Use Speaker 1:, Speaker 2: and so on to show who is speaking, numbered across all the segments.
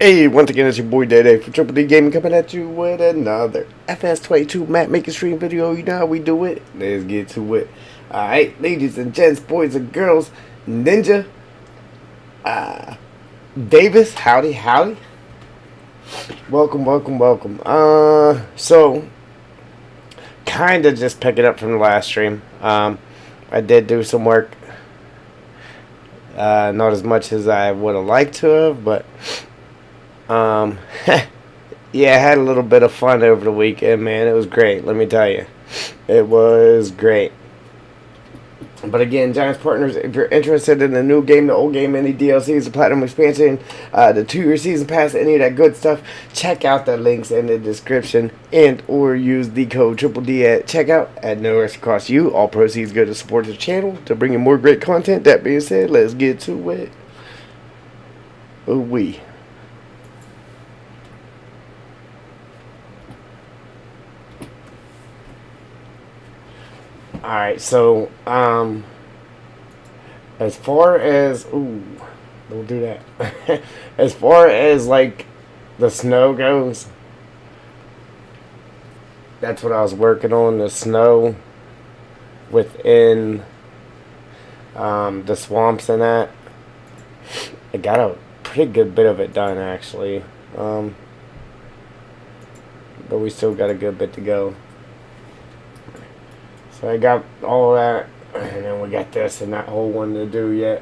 Speaker 1: Hey, once again, it's your boy Day for Triple D Gaming coming at you with another FS22 map making stream video. You know how we do it. Let's get to it. Alright, ladies and gents, boys and girls, Ninja, Davis, howdy. Welcome. So, kinda just picking up from the last stream. I did do some work. Not as much as I would have liked to have, but yeah, I had a little bit of fun over the weekend, man. It was great, let me tell you. It was great. But again, Giants Partners, if you're interested in the new game, the old game, any DLCs, the Platinum Expansion, the 2-year Season Pass, any of that good stuff, check out the links in the description and or use the code Triple D at checkout at no extra cost to you. All proceeds go to support the channel to bring you more great content. That being said, let's get to it. Oh, we. Alright, so, as far as, ooh, don't do that. As far as, like, the snow goes, that's what I was working on, the snow within, the swamps and that. I got a pretty good bit of it done, actually, but we still got a good bit to go. So I got all that, and then we got this and that whole one to do yet.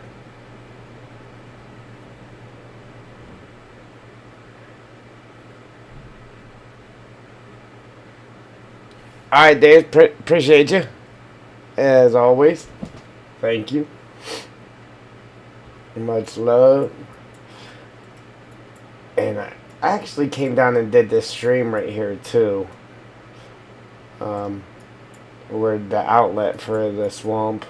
Speaker 1: Alright, Dave, appreciate you, as always. Thank you. Much love. And I actually came down and did this stream right here, too. We're the outlet for the swamp.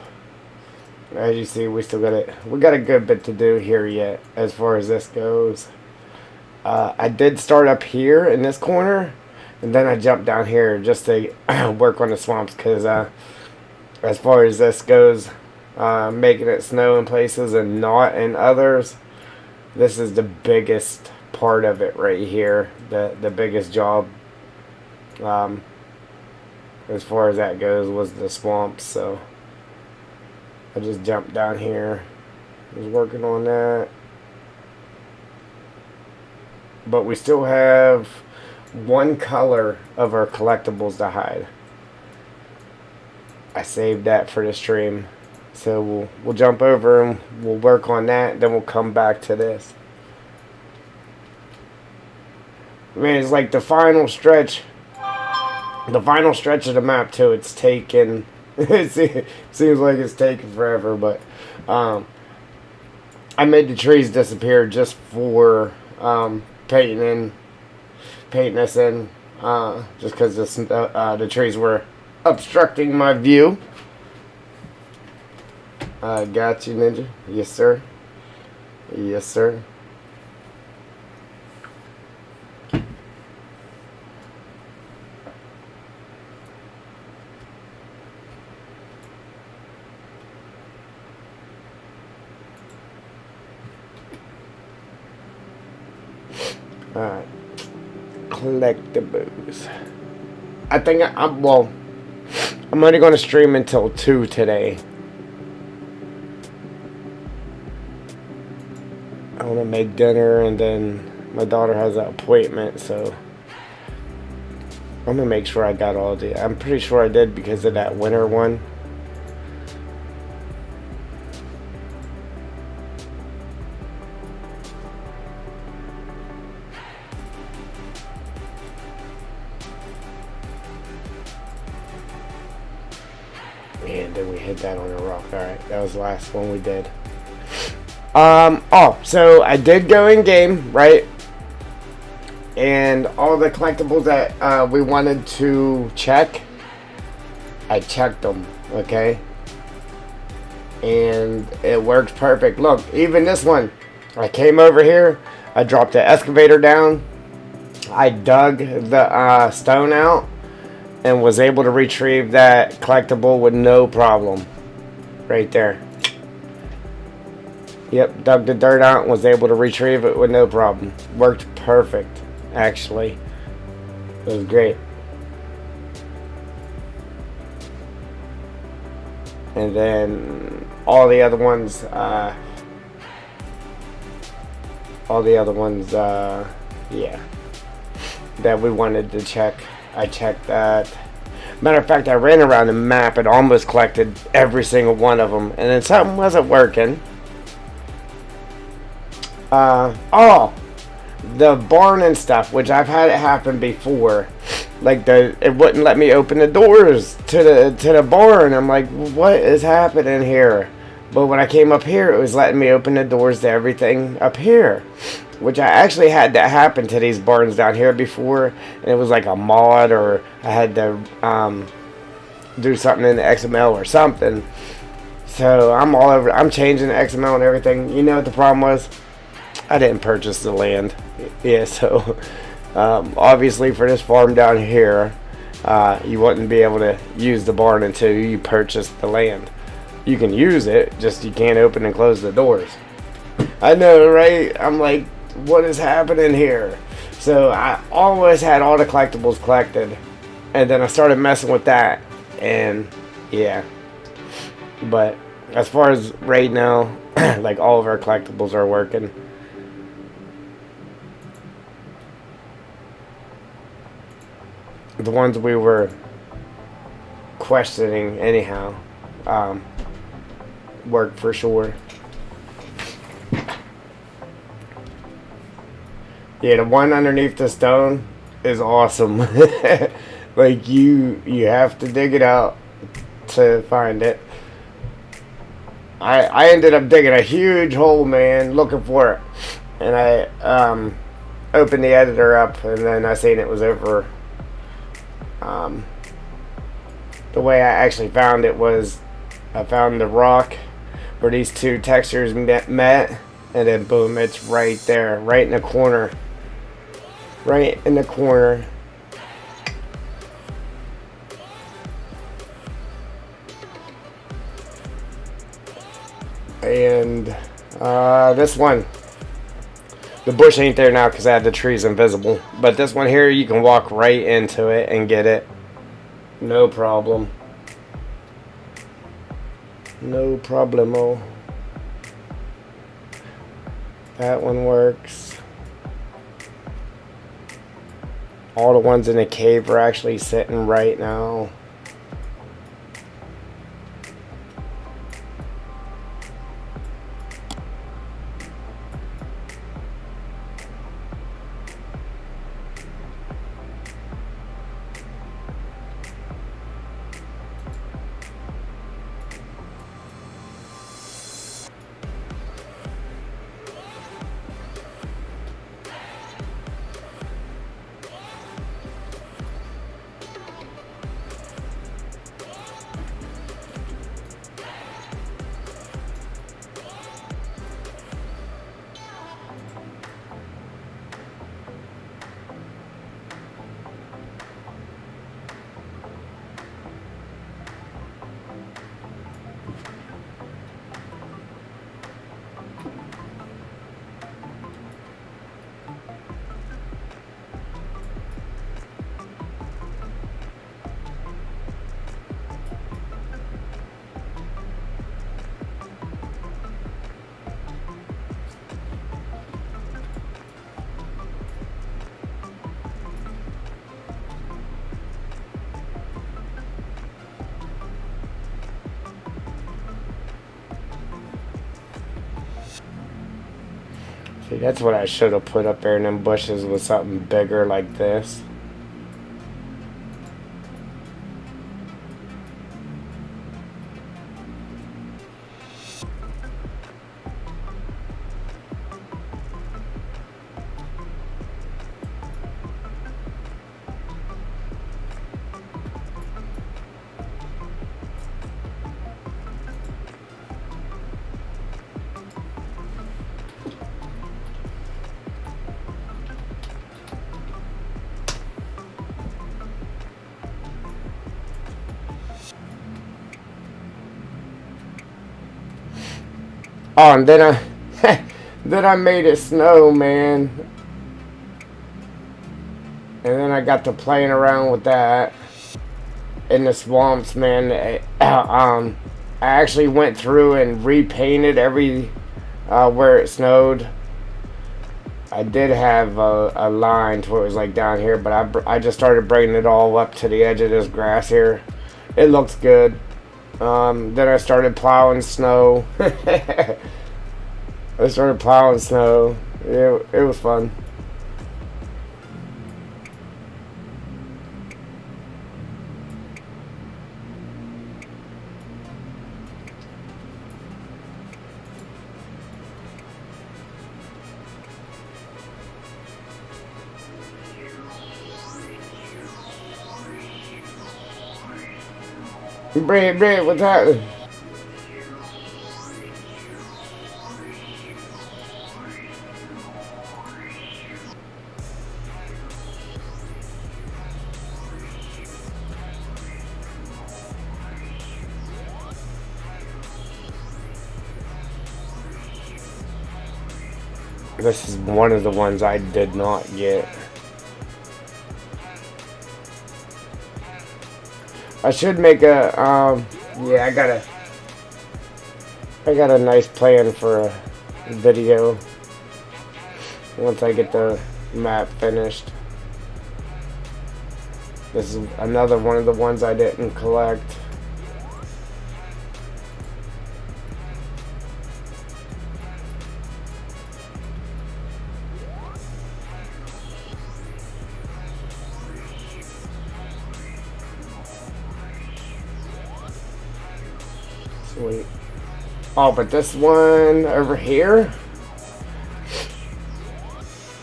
Speaker 1: As you see, we got a good bit to do here yet as far as this goes. I did start up here in this corner, and then I jumped down here just to work on the swamps, because as far as this goes, making it snow in places and not in others, this is the biggest part of it right here, the biggest job. As far as that goes, was the swamps. So I just jumped down here, was working on that, but we still have one color of our collectibles to hide. I saved that for the stream, so we'll jump over and we'll work on that, then we'll come back to this. I mean, it's like the final stretch. The final stretch of the map, too, it's taken, it seems like it's taken forever, but, I made the trees disappear just for, painting this in, just because the trees were obstructing my view. Got you, Ninja. Yes, sir. Yes, sir. Alright, collectables. I think I'm only going to stream until 2 today. I want to make dinner, and then my daughter has an appointment, so I'm going to make sure I got all the, I'm pretty sure I did because of that winter one. And then we hit that on a rock. Alright, that was the last one we did. So I did go in game, right? And all the collectibles that we wanted to check, I checked them, okay? And it works perfect. Look, even this one, I came over here, I dropped the excavator down, I dug the stone out, and was able to retrieve that collectible with no problem. Right there. Yep, dug the dirt out and was able to retrieve it with no problem. Worked perfect, actually. It was great. And then all the other ones, yeah, that we wanted to check. I checked that. Matter of fact, I ran around the map and almost collected every single one of them, and then something wasn't working. Oh, the barn and stuff, which I've had it happen before. Like it wouldn't let me open the doors to the barn. I'm like, what is happening here? But when I came up here, it was letting me open the doors to everything up here, which I actually had that happen to these barns down here before, and it was like a mod, or I had to do something in the XML or something. So I'm all over. I'm changing the XML and everything. You know what the problem was? I didn't purchase the land. Yeah, so obviously for this farm down here, you wouldn't be able to use the barn until you purchase the land. You can use it, just you can't open and close the doors. I know, right? I'm like, what is happening here? So I always had all the collectibles collected, and then I started messing with that, and yeah. But as far as right now, like all of our collectibles are working. The ones we were questioning anyhow work for sure. Yeah, the one underneath the stone is awesome. Like you have to dig it out to find it. I ended up digging a huge hole, man, looking for it, and I opened the editor up, and then I seen it was over. The way I actually found it was I found the rock where these two textures met, and then boom, it's right there, right in the corner. Right in the corner. And this one, the bush ain't there now because I had the trees invisible. But this one here, you can walk right into it and get it. No problem. No problemo. That one works. All the ones in the cave are actually sitting right now. See, that's what I should have put up there in them bushes, with something bigger like this. Oh, and then Then I made it snow, man. And then I got to playing around with that in the swamps, man. I actually went through and repainted every where it snowed. I did have a line to where it was like down here, but I just started bringing it all up to the edge of this grass here. It looks good. Then I started plowing snow. I started plowing snow. It was fun. Brad, what's happening? This is one of the ones I did not get. I should make a, yeah, I got a nice plan for a video once I get the map finished. This is another one of the ones I didn't collect. Sweet. Oh, but this one over here,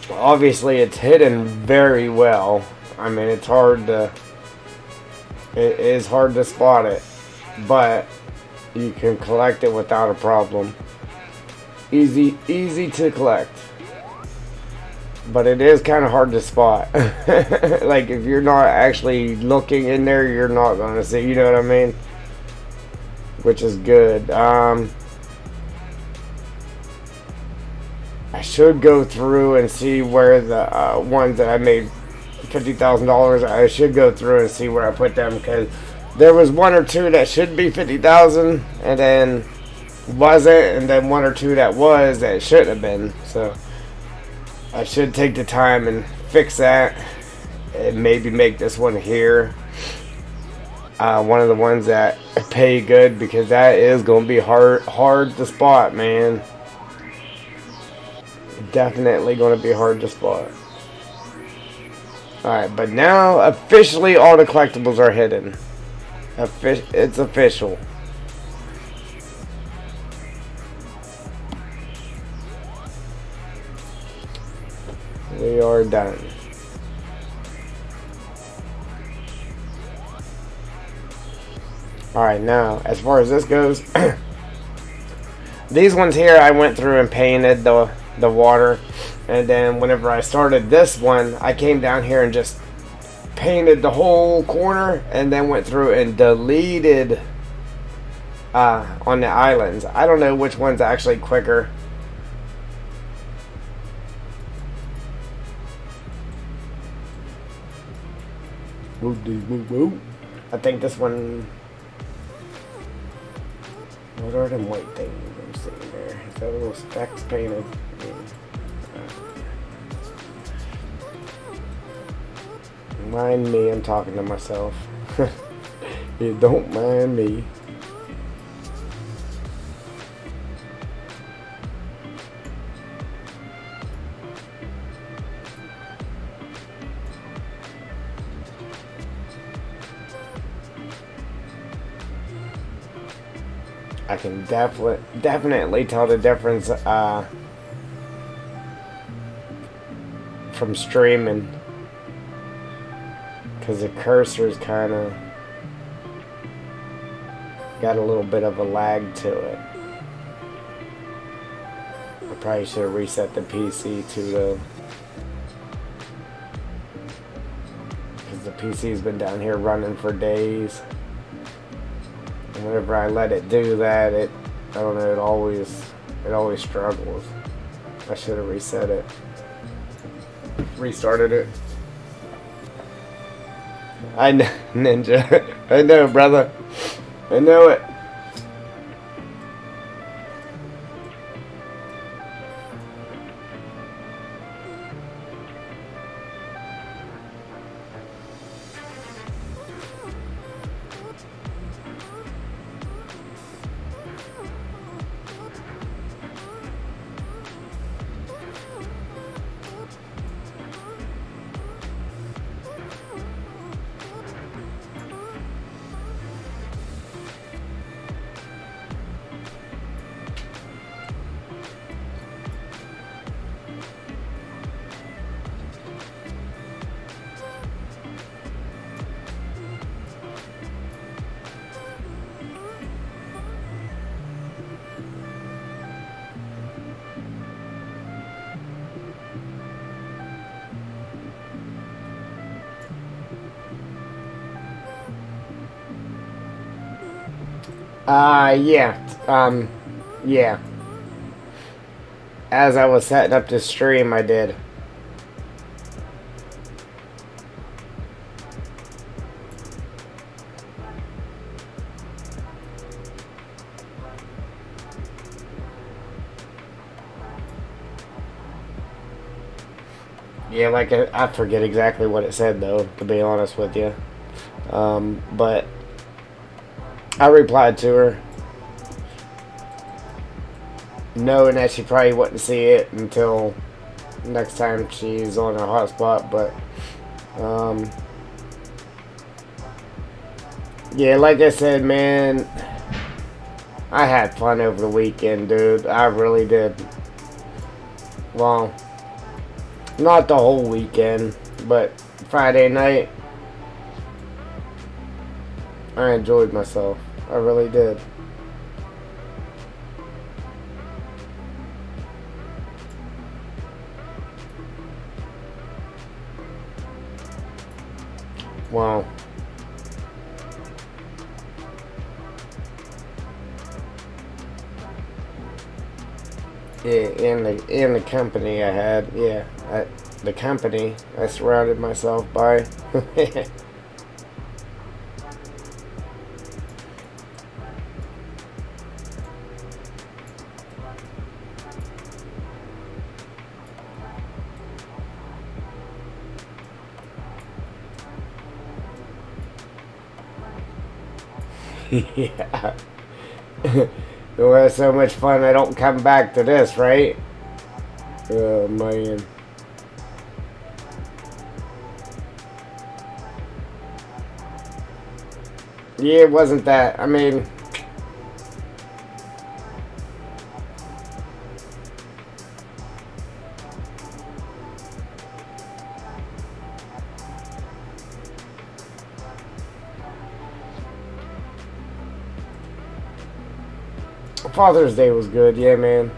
Speaker 1: obviously it's hidden very well. I mean, it is hard to spot it, but you can collect it without a problem. Easy to collect. But it is kind of hard to spot. Like, if you're not actually looking in there, you're not going to see, you know what I mean? Which is good. I should go through and see where the ones that I made $50,000. I should go through and see where I put them, because there was one or two that should be 50,000 and then wasn't, and then one or two that was that shouldn't have been. So I should take the time and fix that, and maybe make this one here one of the ones that pay good, because that is going to be hard to spot, man. Definitely going to be hard to spot. Alright, but now officially all the collectibles are hidden. It's official. We are done. Alright, now, as far as this goes, these ones here I went through and painted the water, and then whenever I started this one, I came down here and just painted the whole corner, and then went through and deleted on the islands. I don't know which one's actually quicker. I think this one. What are them white things I'm seeing there? Is that little specks painted? Mind me, I'm talking to myself. You don't mind me. I can definitely tell the difference from streaming, because the cursor's kind of got a little bit of a lag to it. I probably should have reset the PC too, though, because the PC's been down here running for days. And whenever I let it do that, I don't know, it always It always struggles. I should have reset it. Restarted it. I know, Ninja. I know, brother. I know it. Yeah. Yeah. As I was setting up the stream, I did. Yeah, like I forget exactly what it said though, to be honest with you. But I replied to her, knowing that she probably wouldn't see it until next time she's on her hotspot. But yeah, like I said, man, I had fun over the weekend, dude. I really did. Well, not the whole weekend, but Friday night, I enjoyed myself. I really did. Wow. Yeah, in the company I had, yeah, the company I surrounded myself by. Yeah. It was so much fun. I don't come back to this, right? Oh man. Yeah, it wasn't that. I mean, Father's Day was good. Yeah, man.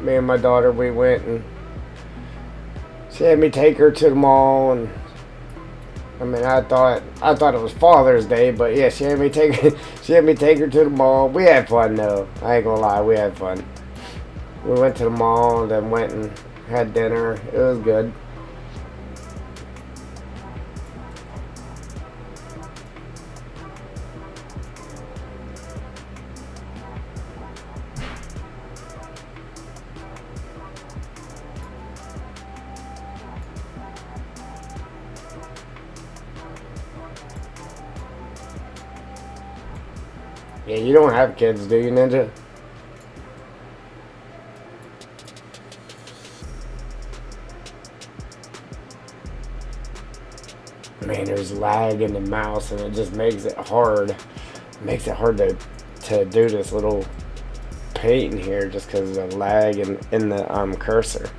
Speaker 1: Me and my daughter, we went and she had me take her to the mall, and I mean, I thought it was Father's Day, but yeah, she had me take she had me take her to the mall. We had fun though. I ain't gonna lie, we had fun. We went to the mall, then went and had dinner. It was good. Yeah, you don't have kids, do you, Ninja? Man, there's lag in the mouse, and it just makes it hard. It makes it hard to do this little paint in here just because of the lag in the cursor.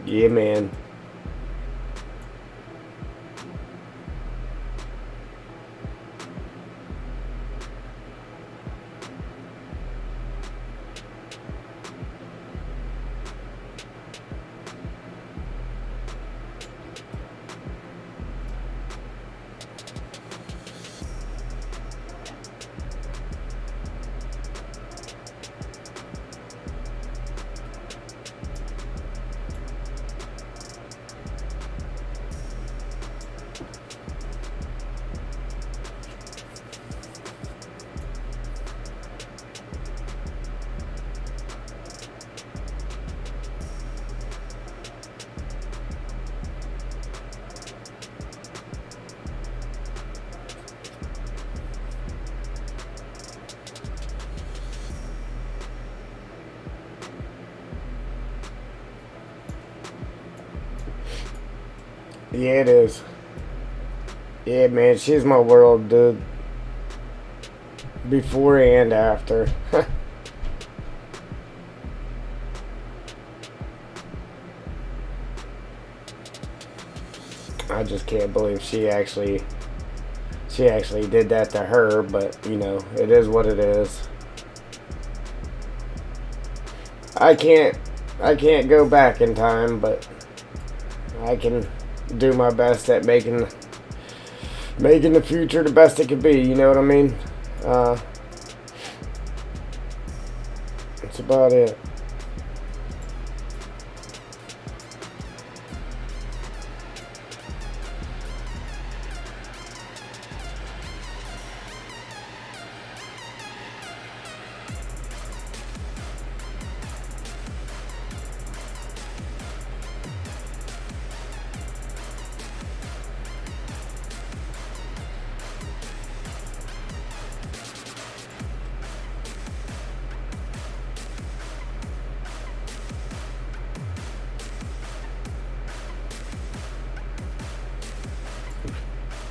Speaker 1: Yeah, man. Yeah, it is. Yeah, man, she's my world, dude. Before and after. I just can't believe she actually did that to her, but you know, it is what it is. I can't go back in time, but I can do my best at making the future the best it could be, you know what I mean? That's about it.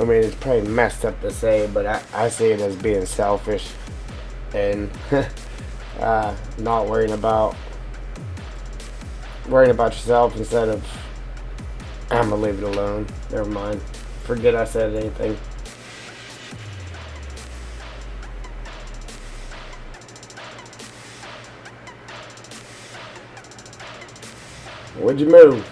Speaker 1: I mean, it's probably messed up to say, but I see it as being selfish and not worrying about yourself instead of I'm gonna leave it alone. Never mind. Forget I said anything. What'd you move?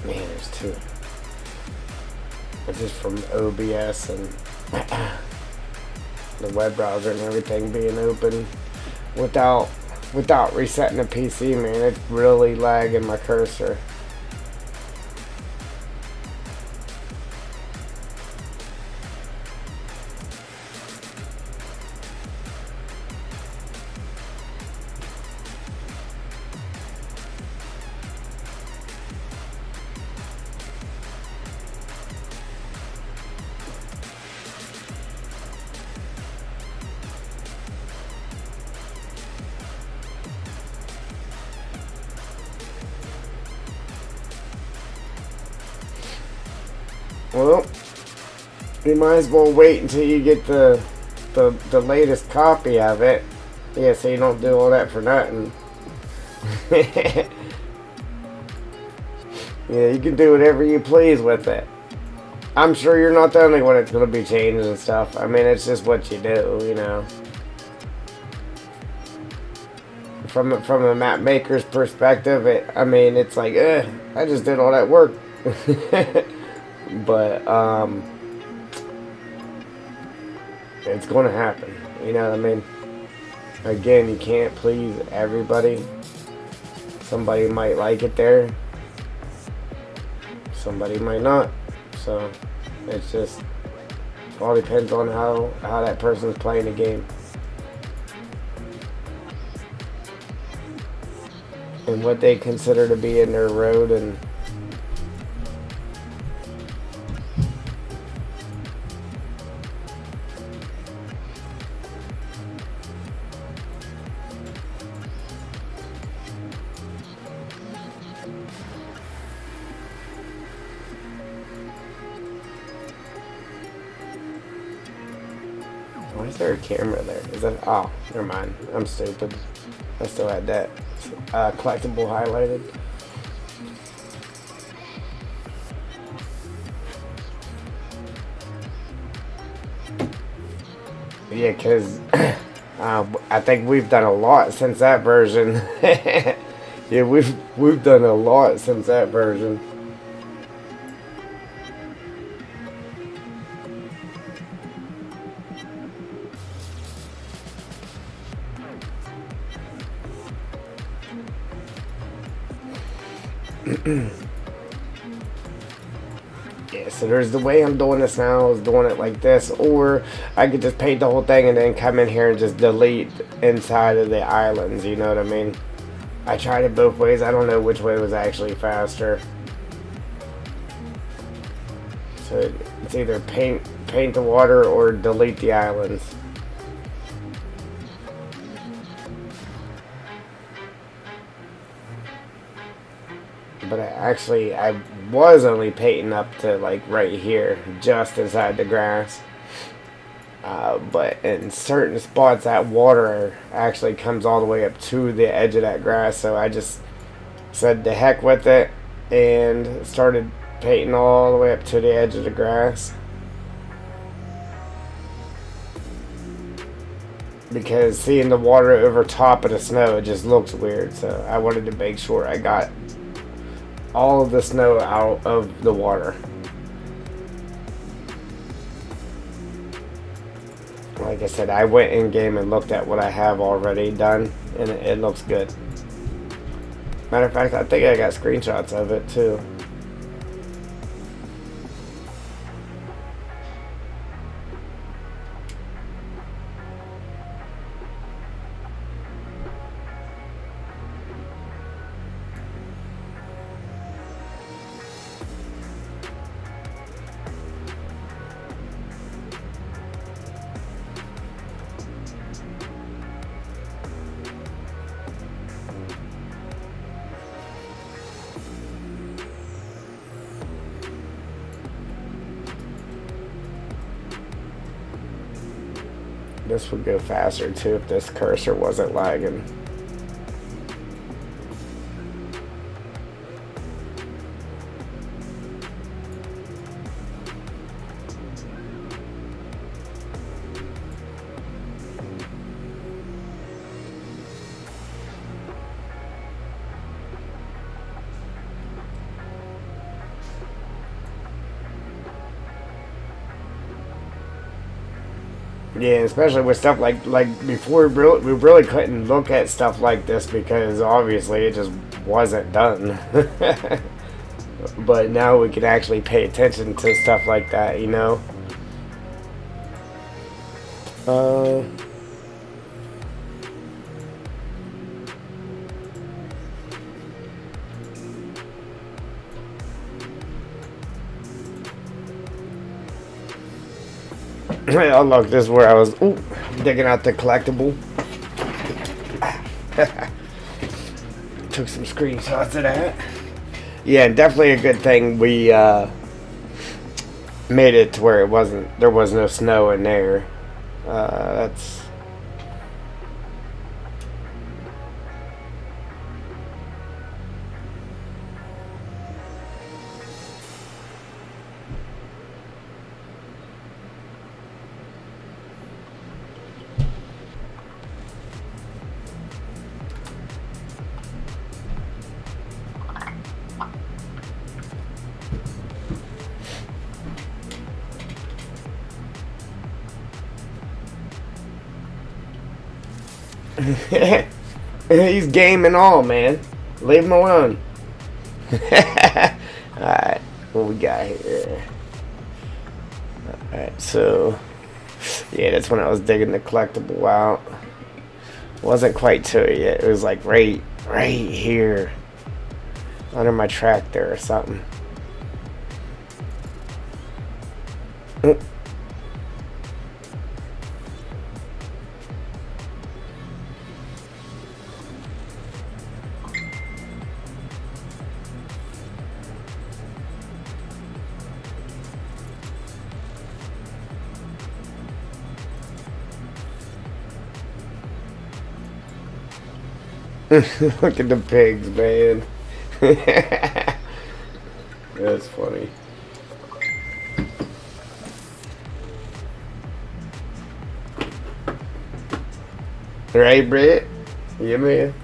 Speaker 1: Man, there's two. It's just from OBS and the web browser and everything being open without resetting the PC, man. It's really lagging my cursor. Well, you might as well wait until you get the latest copy of it. Yeah, so you don't do all that for nothing. Yeah, you can do whatever you please with it. I'm sure you're not the only one that's going to be changing and stuff. I mean, it's just what you do, you know. From a map maker's perspective, I mean, it's like, I just did all that work. But it's going to happen, you know what I mean? Again, you can't please everybody. Somebody might like it there, somebody might not. So it's just all depends on how that person's playing the game and what they consider to be in their road. And why is there a camera there? Is that... Oh, never mind. I'm stupid. I still had that collectible highlighted. Yeah, because I think we've done a lot since that version. Yeah, we've done a lot since that version. Yeah, so there's the way I'm doing this now is doing it like this, or I could just paint the whole thing and then come in here and just delete inside of the islands, you know what I mean? I tried it both ways. I don't know which way was actually faster. So it's either paint the water or delete the islands. But I was only painting up to like right here, just inside the grass. But in certain spots, that water actually comes all the way up to the edge of that grass. So I just said the heck with it and started painting all the way up to the edge of the grass. Because seeing the water over top of the snow, it just looks weird. So I wanted to make sure I got all of the snow out of the water. Like I said, I went in game and looked at what I have already done, and it looks good. Matter of fact, I think I got screenshots of it too. This would go faster too if this cursor wasn't lagging. Yeah, especially with stuff like before, we really couldn't look at stuff like this because obviously it just wasn't done. But now we can actually pay attention to stuff like that, you know. Oh look, this is where I was digging out the collectible. Took some screenshots of that. Yeah, definitely a good thing we made it to where there was no snow in there. That's he's game and all, man. Leave him alone. Alright, what we got here? Alright, so yeah, that's when I was digging the collectible out. Wasn't quite to it yet. It was like right here under my tractor or something. Look at the pigs, man. That's funny. Right, Britt? Yeah, man.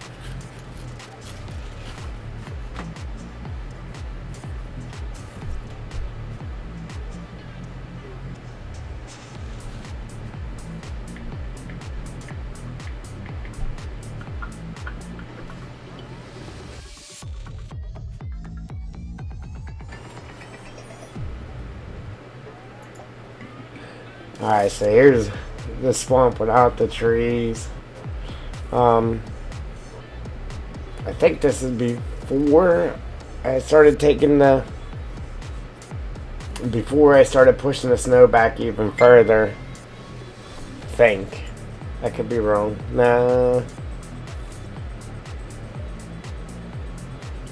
Speaker 1: Alright, so here's the swamp without the trees. I think this is before I started taking the... Before I started pushing the snow back even further. I think. I could be wrong. Nah.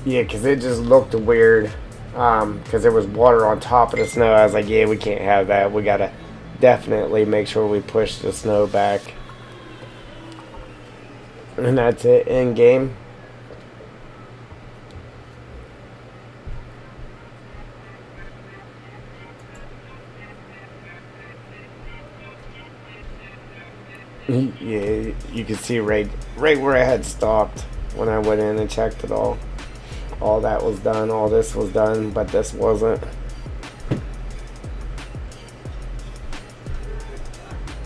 Speaker 1: Yeah, because it just looked weird. Because there was water on top of the snow. I was like, yeah, we can't have that. We gotta definitely make sure we push the snow back. And that's it, in game. Yeah, you can see right where I had stopped when I went in and checked it all. All that was done, all this was done, but this wasn't.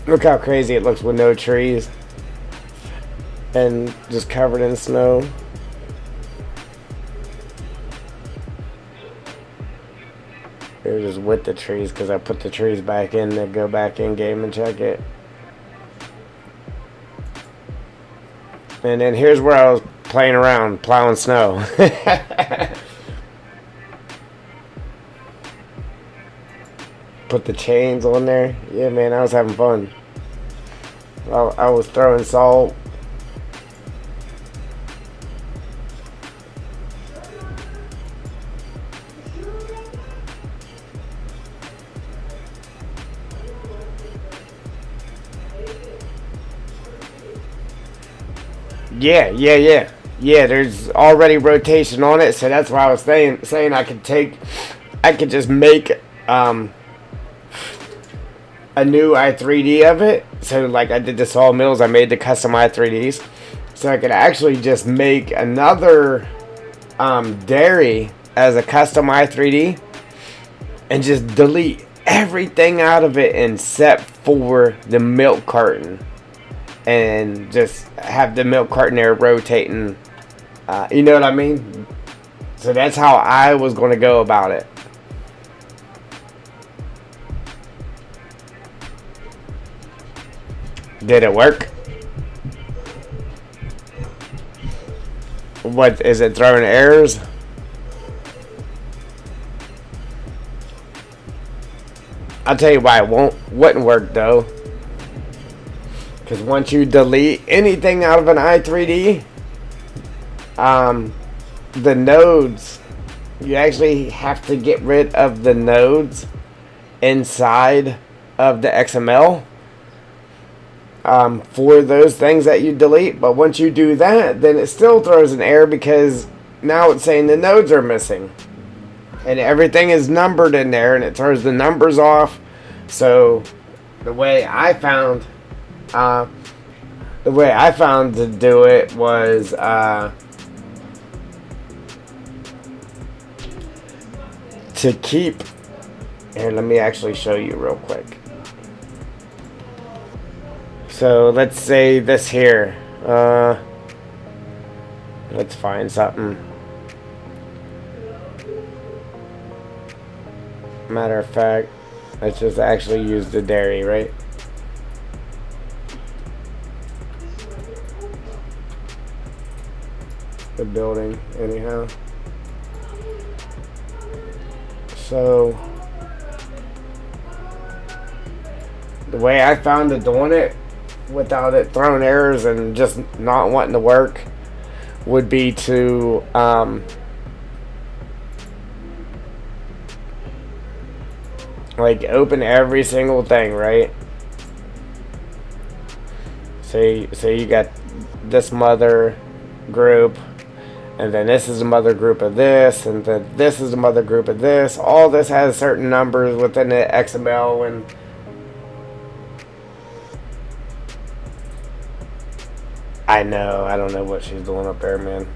Speaker 1: Look how crazy it looks with no trees and just covered in snow. It was just with the trees because I put the trees back in to go back in game and check it. And then here's where I was playing around, plowing snow. Put the chains on there. Yeah, man, I was having fun. I was throwing salt. Yeah, there's already rotation on it, so that's why I was saying I could just make a new i3D of it. So like I did the sawmills, I made the custom i3Ds. So I could actually just make another dairy as a custom i3D and just delete everything out of it except for the milk carton. And just have the milk carton there rotating. You know what I mean? So that's how I was going to go about it. Did it work? What is it, throwing errors? I'll tell you why it wouldn't work though. Because once you delete anything out of an i3D, the nodes, you actually have to get rid of the nodes inside of the XML for those things that you delete. But once you do that, then it still throws an error because now it's saying the nodes are missing. And everything is numbered in there and it throws the numbers off. So the way I found to do it was to keep. Here, let me actually show you real quick. So let's say this here. Let's find something. Matter of fact, let's just actually use the dairy, right? The building, anyhow. So the way I found it doing it without it throwing errors and just not wanting to work would be to like open every single thing, right? So you got this mother group, and then this is a mother group of this, and then this is a mother group of this. All this has certain numbers within the XML, and I don't know what she's doing up there, man.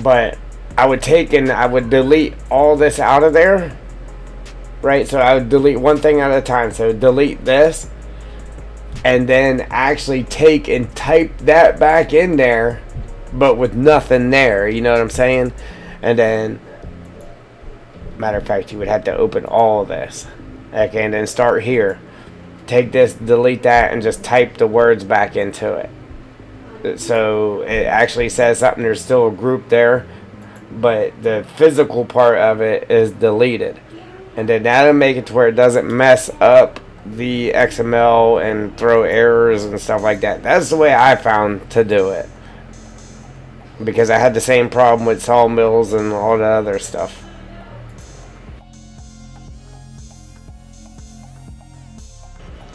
Speaker 1: But I would take and I would delete all this out of there, right? So I would delete one thing at a time. So delete this, and then actually take and type that back in there, but with nothing there. You know what I'm saying? And then, matter of fact, you would have to open all of this. Okay, and then start here. Take this, delete that, and just type the words back into it. So it actually says something. There's still a group there, but the physical part of it is deleted. And then that'll make it to where it doesn't mess up the XML and throw errors and stuff like that. That's the way I found to do it. Because I had the same problem with sawmills and all the other stuff.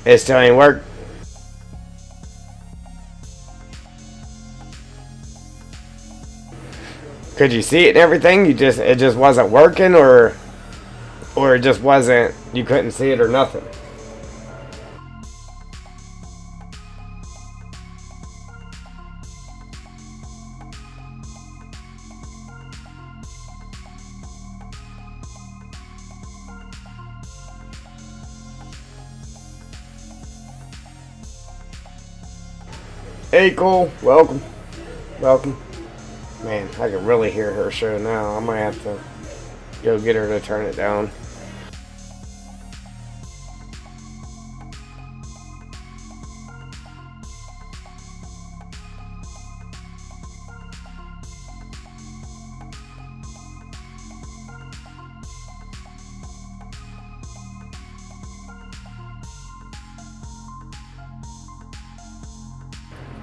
Speaker 1: It still ain't work. Could you see it and everything? It just wasn't working, or it just wasn't, you couldn't see it or nothing. Hey, Cole, welcome. Welcome. Man, I can really hear her show now. I might have to go get her to turn it down.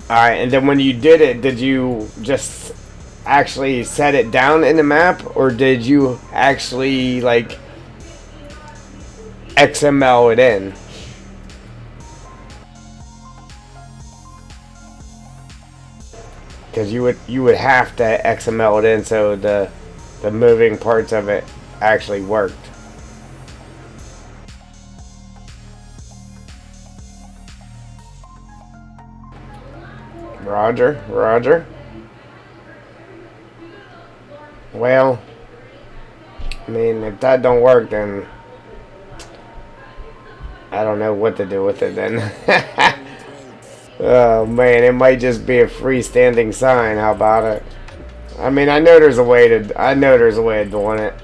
Speaker 1: Alright, and then when you did it, did you just actually set it down in the map, or did you actually, like, XML it in? Because you would have to XML it in so the moving parts of it actually worked. Roger, Roger. Well, I mean, if that don't work, then I don't know what to do with it then. Oh man, it might just be a freestanding sign. How about it? I mean, I know there's a way of doing it.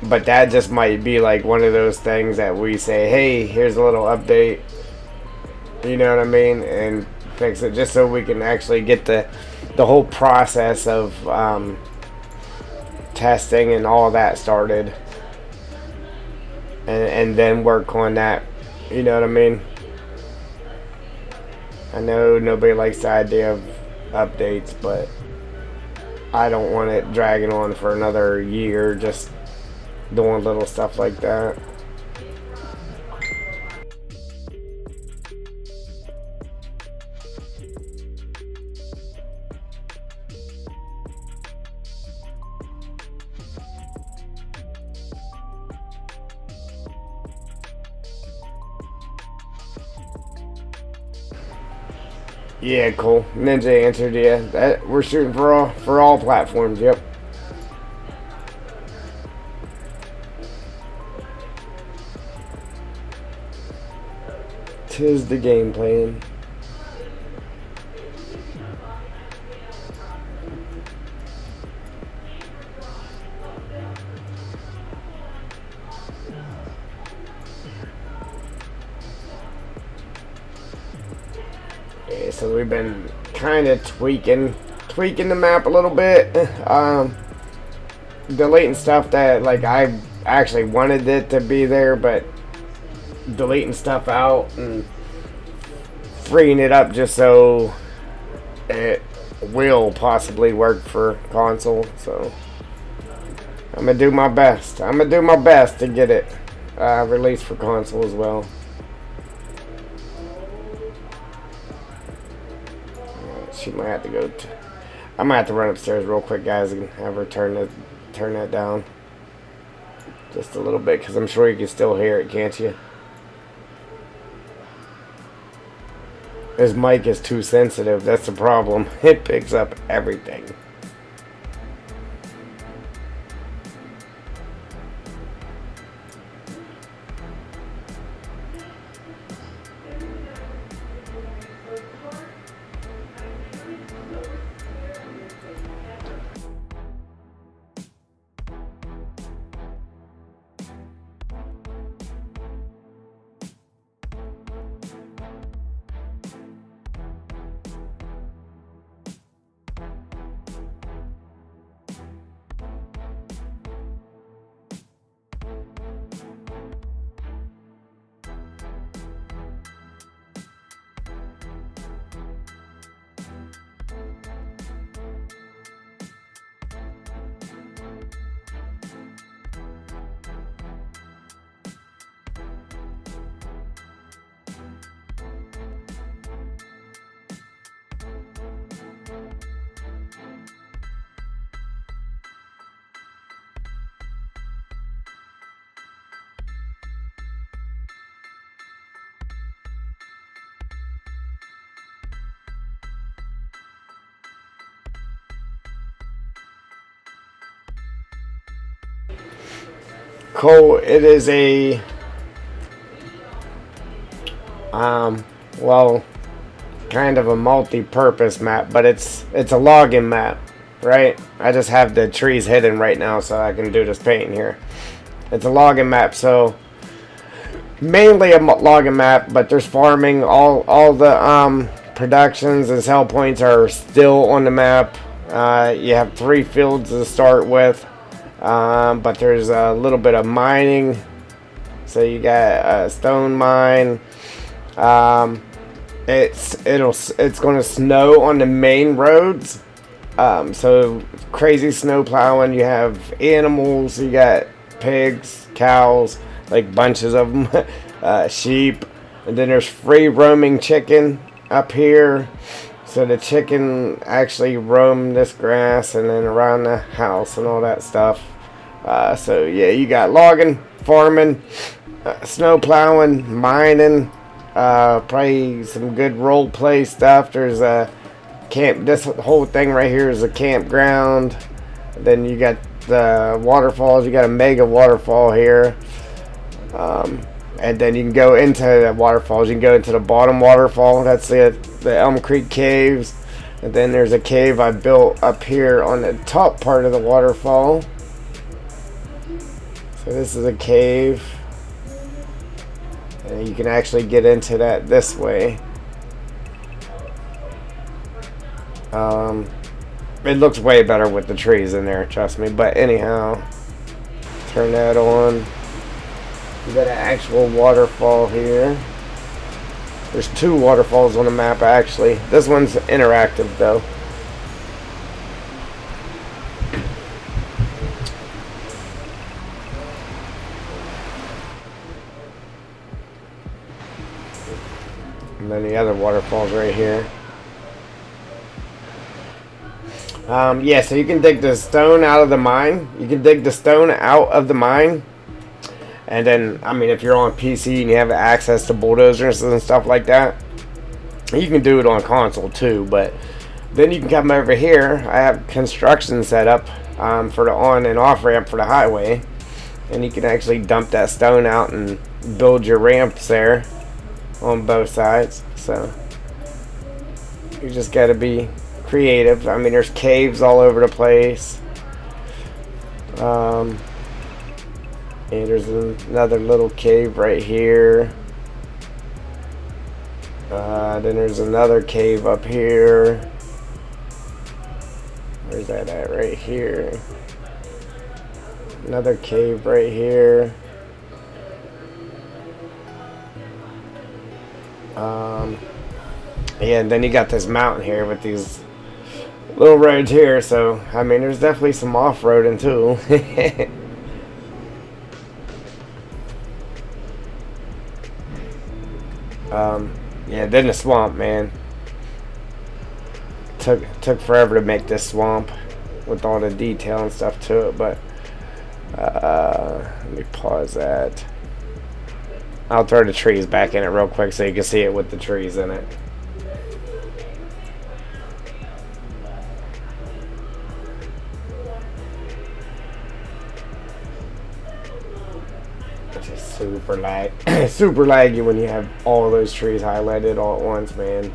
Speaker 1: But that just might be like one of those things that we say, hey, here's a little update. You know what I mean? And fix it just so we can actually get the whole process of testing and all that started, and then work on that. You know what I mean? I know nobody likes the idea of updates, but I don't want it dragging on for another year just doing little stuff like that. Yeah, cool. Ninja answered, yeah. That we're shooting for all platforms. Yep. Tis the game plan. Yeah, so we've been kind of tweaking the map a little bit. Deleting stuff that like I actually wanted it to be there, but deleting stuff out and freeing it up just so it will possibly work for console. So I'm gonna do my best. To get it released for console as well. She might have to go. I might have to run upstairs real quick, guys, and have her turn that down just a little bit, because I'm sure you can still hear it, can't you? This mic is too sensitive. That's the problem. It picks up everything. Cool. It is a well, kind of a multi-purpose map, but it's a logging map, right? I just have the trees hidden right now so I can do this painting here. It's a logging map, so mainly a logging map, but there's farming. All the productions and sell points are still on the map. You have 3 fields to start with, but there's a little bit of mining. So you got a stone mine. It's going to snow on the main roads. So crazy snow plowing. You have animals. You got pigs, cows, like bunches of them, sheep, and then there's free roaming chicken up here. So the chicken actually roam this grass and then around the house and all that stuff. So yeah, you got logging, farming, snow plowing, mining, probably some good role play stuff. There's a camp. This whole thing right here is a campground. Then you got the waterfalls. You got a mega waterfall here. And then you can go into the waterfalls. You can go into the bottom waterfall. That's the Elm Creek Caves. And then there's a cave I built up here on the top part of the waterfall. So this is a cave. And you can actually get into that this way. It looks way better with the trees in there, trust me. But anyhow, turn that on. You got an actual waterfall here. There's 2 waterfalls on the map actually. This one's interactive though. And then the other waterfall's right here. Yeah, so you can dig the stone out of the mine. You can dig the stone out of the mine. And then, I mean, if you're on PC and you have access to bulldozers and stuff like that, you can do it on console too. But then you can come over here. I have construction set up for the on and off ramp for the highway. And you can actually dump that stone out and build your ramps there on both sides. So you just got to be creative. I mean, there's caves all over the place. And there's another little cave right here. Then there's another cave up here. Where's that at? Right here. Another cave right here. Yeah, and then you got this mountain here with these little roads here. So, I mean, there's definitely some off-roading too. Yeah, then the swamp, man. Took forever to make this swamp with all the detail and stuff to it, but let me pause that. I'll throw the trees back in it real quick so you can see it with the trees in it. Super super laggy when you have all those trees highlighted all at once, man.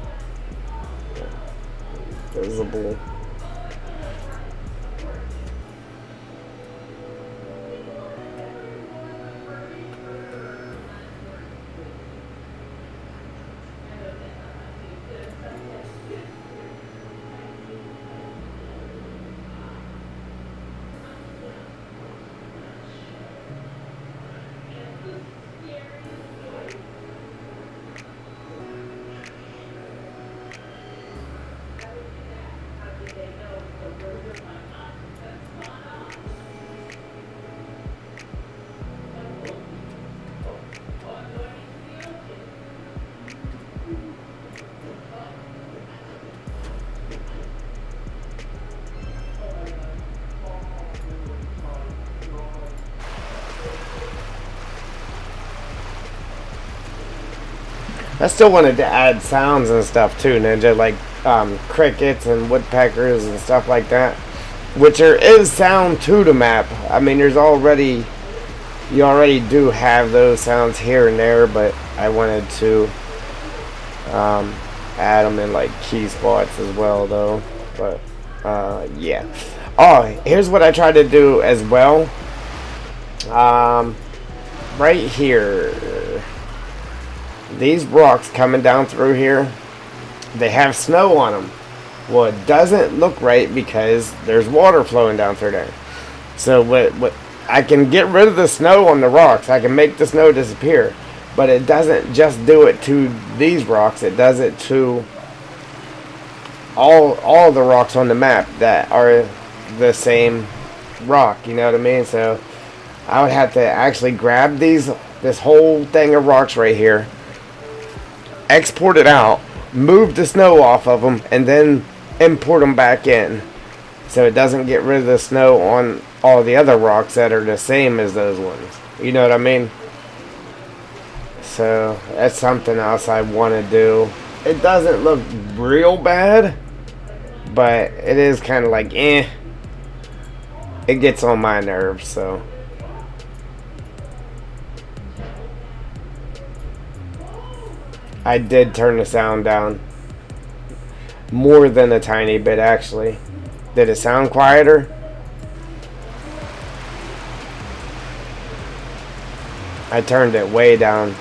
Speaker 1: Visible. I still wanted to add sounds and stuff too, Ninja, like crickets and woodpeckers and stuff like that. Which there is sound to the map. I mean, you already do have those sounds here and there, but I wanted to add them in like key spots as well, though. But yeah. Oh, here's what I tried to do as well. Right here, these rocks coming down through here, they have snow on them. Well, it doesn't look right because there's water flowing down through there. So what I can get rid of the snow on the rocks. I can make the snow disappear, but it doesn't just do it to these rocks. It does it to all the rocks on the map that are the same rock. You know what I mean? So I would have to actually grab this whole thing of rocks right here, export it out, move the snow off of them, and then import them back in, so it doesn't get rid of the snow on all the other rocks that are the same as those ones. You know what I mean? So that's something else I want to do. It doesn't look real bad, but it is kind of like it gets on my nerves. So I did turn the sound down more than a tiny bit, actually. Did it sound quieter? I turned it way down.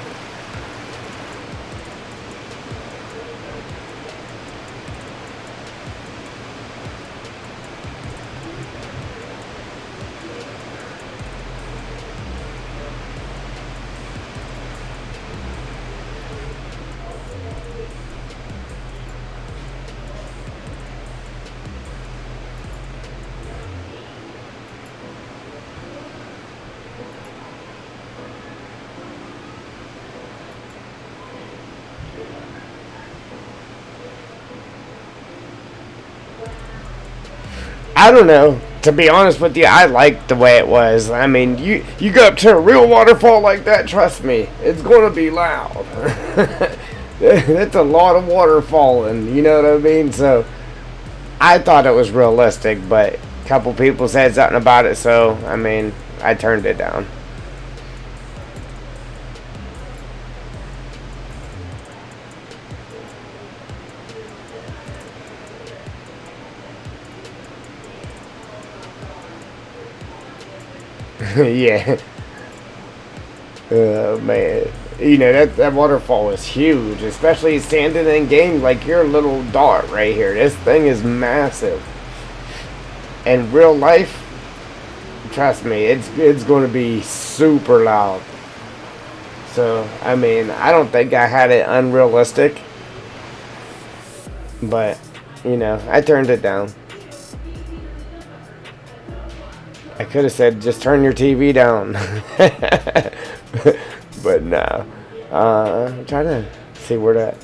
Speaker 1: I don't know. To be honest with you, I liked the way it was. I mean, you go up to a real waterfall like that, trust me, it's going to be loud. It's a lot of water falling, you know what I mean? So I thought it was realistic, but a couple people said something about it, so I mean, I turned it down. Yeah. Man. You know, that waterfall is huge, especially standing in game like your little dot right here. This thing is massive. In real life, trust me, it's going to be super loud. So, I mean, I don't think I had it unrealistic. But, you know, I turned it down. I could have said, just turn your TV down. But no. I'm trying to see where that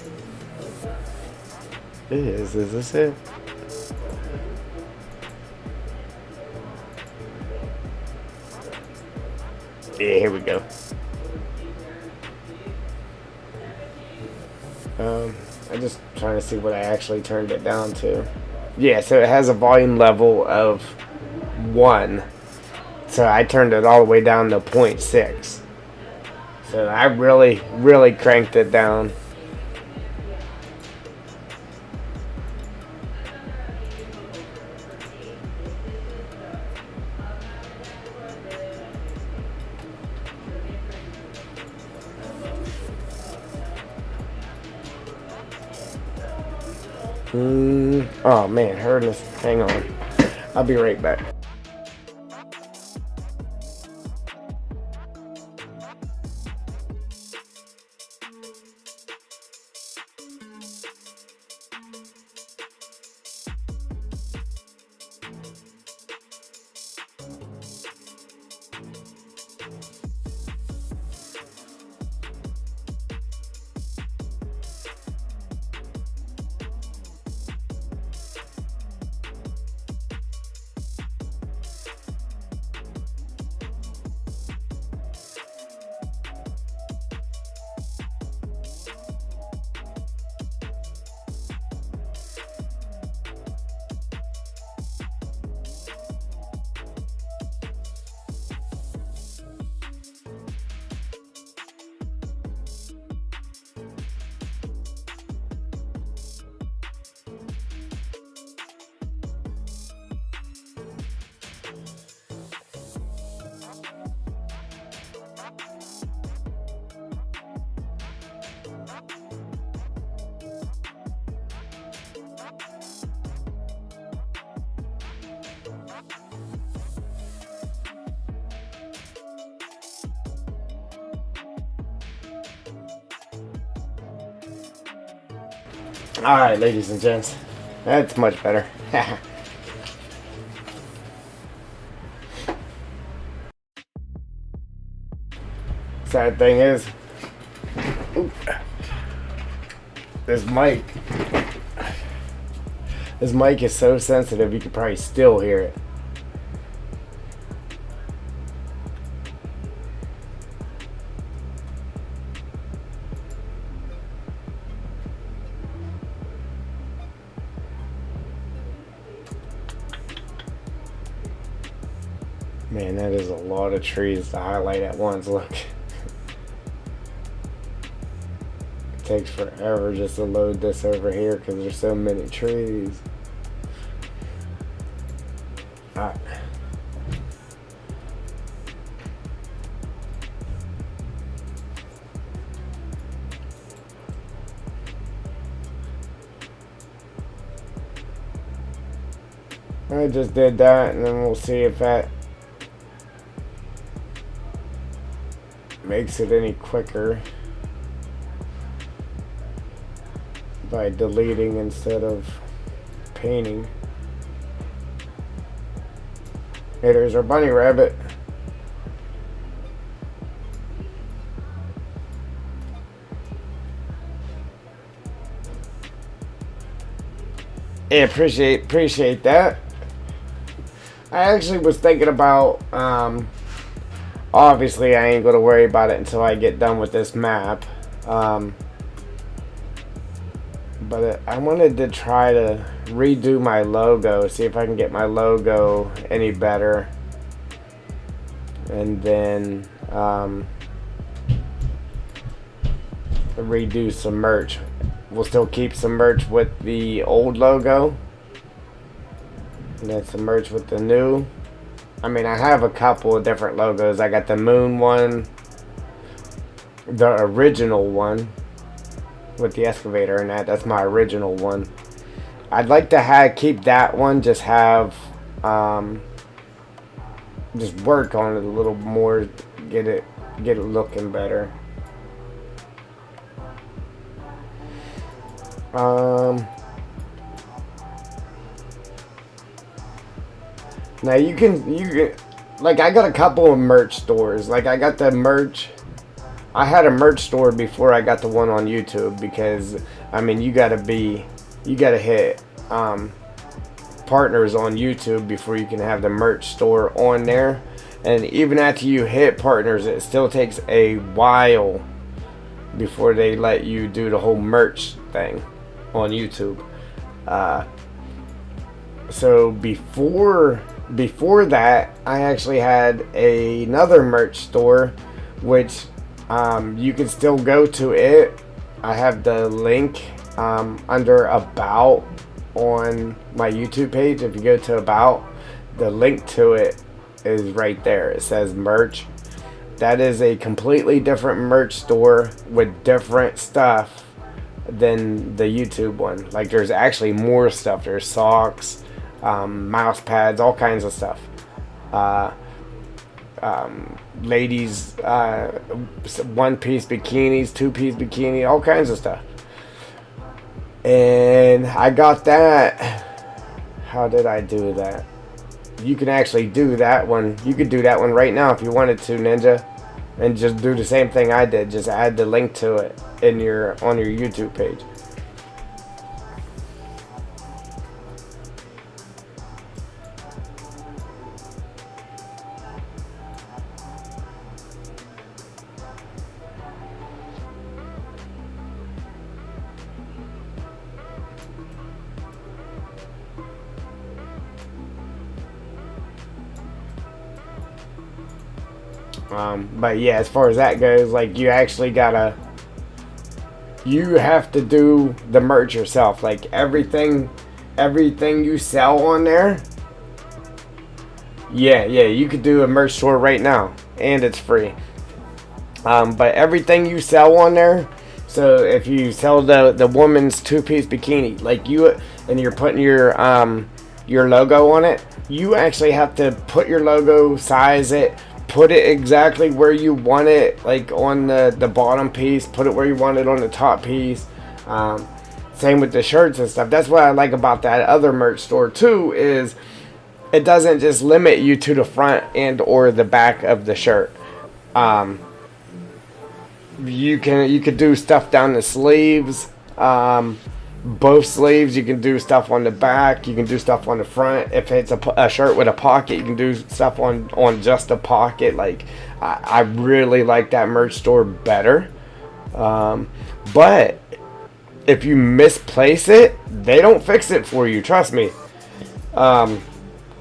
Speaker 1: is. Is this it? Yeah, here we go. I'm just trying to see what I actually turned it down to. Yeah, so it has a volume level of 1. So I turned it all the way down to 0.6. So I really, really cranked it down. Oh man, heard this. Hang on. I'll be right back. Alright, ladies and gents. That's much better. Sad thing is, this mic is so sensitive you could probably still hear it. Man, that is a lot of trees to highlight at once. Look. It takes forever just to load this over here because there's so many trees. Alright. I just did that, and then we'll see if that makes it any quicker by deleting instead of painting. Hey, there's our bunny rabbit. Yeah, appreciate that. I actually was thinking about, obviously I ain't going to worry about it until I get done with this map. But I wanted to try to redo my logo, see if I can get my logo any better. And then redo some merch. We'll still keep some merch with the old logo. And then some merch with the new. I mean, I have a couple of different logos. I got the moon one, the original one with the excavator and that's my original one. I'd like to keep that one, just have just work on it a little more, get it looking better. Now you can like, I got a couple of merch stores. Like, I got the merch. I had a merch store before I got the one on YouTube, because I mean, you gotta hit partners on YouTube before you can have the merch store on there. And even after you hit partners, it still takes a while before they let you do the whole merch thing on YouTube. So before that, I actually had another merch store, which you can still go to it. I have the link under About on my YouTube page. If you go to About, the link to it is right there. It says merch. That is a completely different merch store with different stuff than the YouTube one. Like, there's actually more stuff. There's socks, mouse pads, all kinds of stuff. Ladies, one-piece bikinis, two-piece bikini, all kinds of stuff. And I got that. How did I do that? You can actually do that one. You could do that one right now if you wanted to, Ninja, and just do the same thing I did. Just add the link to it on your YouTube page. But yeah, as far as that goes, like, you have to do the merch yourself. Like, everything you sell on there, yeah, you could do a merch store right now, and it's free. But everything you sell on there, so if you sell the woman's two-piece bikini, like, and you're putting your logo on it, you actually have to put your logo, size it, put it exactly where you want it, like on the bottom piece, put it where you want it on the top piece. Same with the shirts and stuff. That's what I like about that other merch store too, is it doesn't just limit you to the front and or the back of the shirt. You could do stuff down the sleeves, both sleeves. You can do stuff on the back. You can do stuff on the front. If it's a shirt with a pocket, you can do stuff on just a pocket. Like I really like that merch store better. But if you misplace it, they don't fix it for you. Trust me.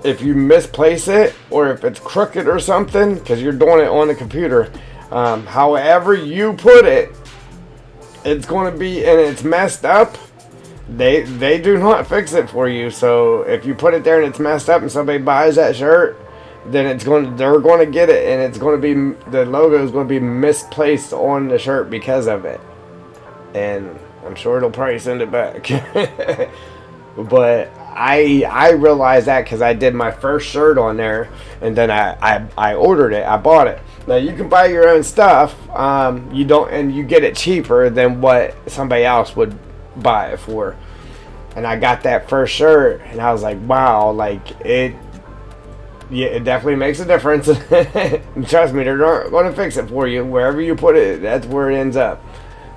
Speaker 1: If you misplace it, or if it's crooked or something, because you're doing it on the computer, however you put it, it's going to be, and it's messed up, they do not fix it for you. So if you put it there and it's messed up and somebody buys that shirt, then they're going to get it, and it's going to be, the logo is going to be misplaced on the shirt because of it. And I'm sure it'll probably send it back. But I realized that because I did my first shirt on there, and then I ordered it. I bought it. Now you can buy your own stuff. You don't, and you get it cheaper than what somebody else would buy it for. And I got that first shirt, and I was like, wow, like it. Yeah, it definitely makes a difference. Trust me, they're not going to fix it for you. Wherever you put it, that's where it ends up.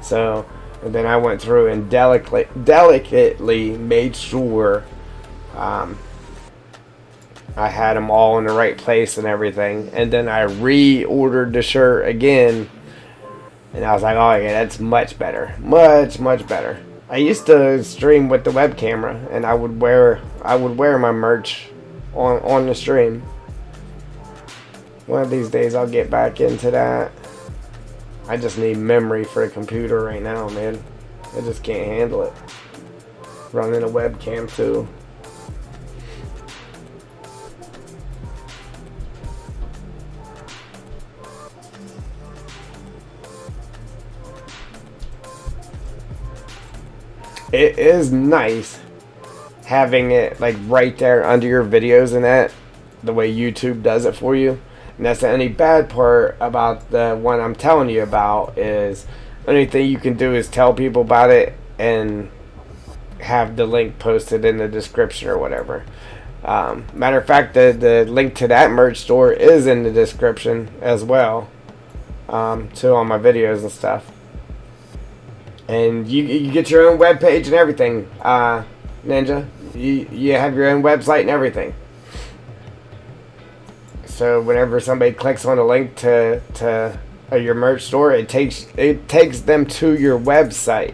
Speaker 1: So, and then I went through and delicately made sure I had them all in the right place and everything. And then I reordered the shirt again, and I was like, oh yeah, that's much better, much better. I used to stream with the web camera, and I would wear my merch on the stream. One of these days I'll get back into that. I just need memory for the computer right now, man. I just can't handle it. Running a webcam too. It is nice having it like right there under your videos and that, the way YouTube does it for you. And that's the only bad part about the one I'm telling you about, is the only thing you can do is tell people about it and have the link posted in the description or whatever. Matter of fact, the link to that merch store is in the description as well, too, on my videos and stuff. And you get your own webpage and everything, Ninja. You have your own website and everything. So whenever somebody clicks on a link to your merch store, it takes them to your website,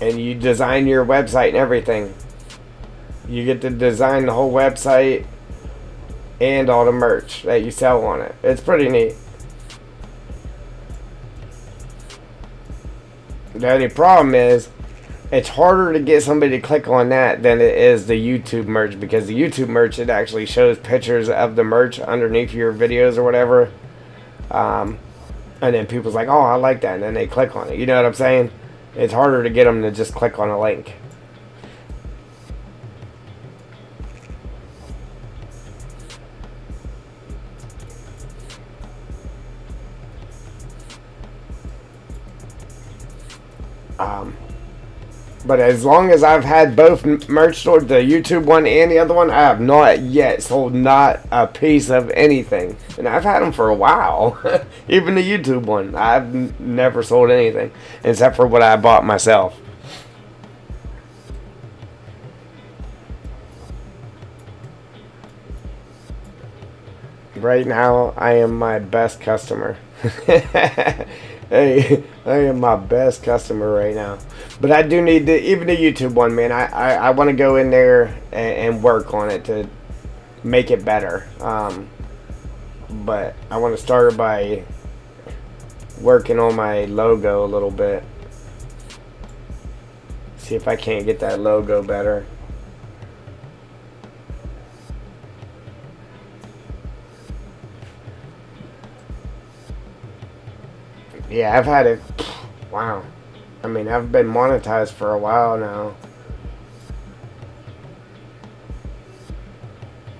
Speaker 1: and you design your website and everything. You get to design the whole website and all the merch that you sell on it. It's pretty neat. The only problem is, it's harder to get somebody to click on that than it is the YouTube merch, because the YouTube merch, it actually shows pictures of the merch underneath your videos or whatever. And then people's like, oh, I like that, and then they click on it. You know what I'm saying? It's harder to get them to just click on a link. But as long as I've had both merch stores, the YouTube one and the other one, I have not yet sold not a piece of anything. And I've had them for a while. Even the YouTube one, I've never sold anything except for what I bought myself. Right now, I am my best customer. Hey, I am my best customer right now. But I do need even the YouTube one, man. I want to go in there and work on it to make it better. But I want to start by working on my logo a little bit. See if I can't get that logo better. Yeah, I've had it. Wow. I mean, I've been monetized for a while now.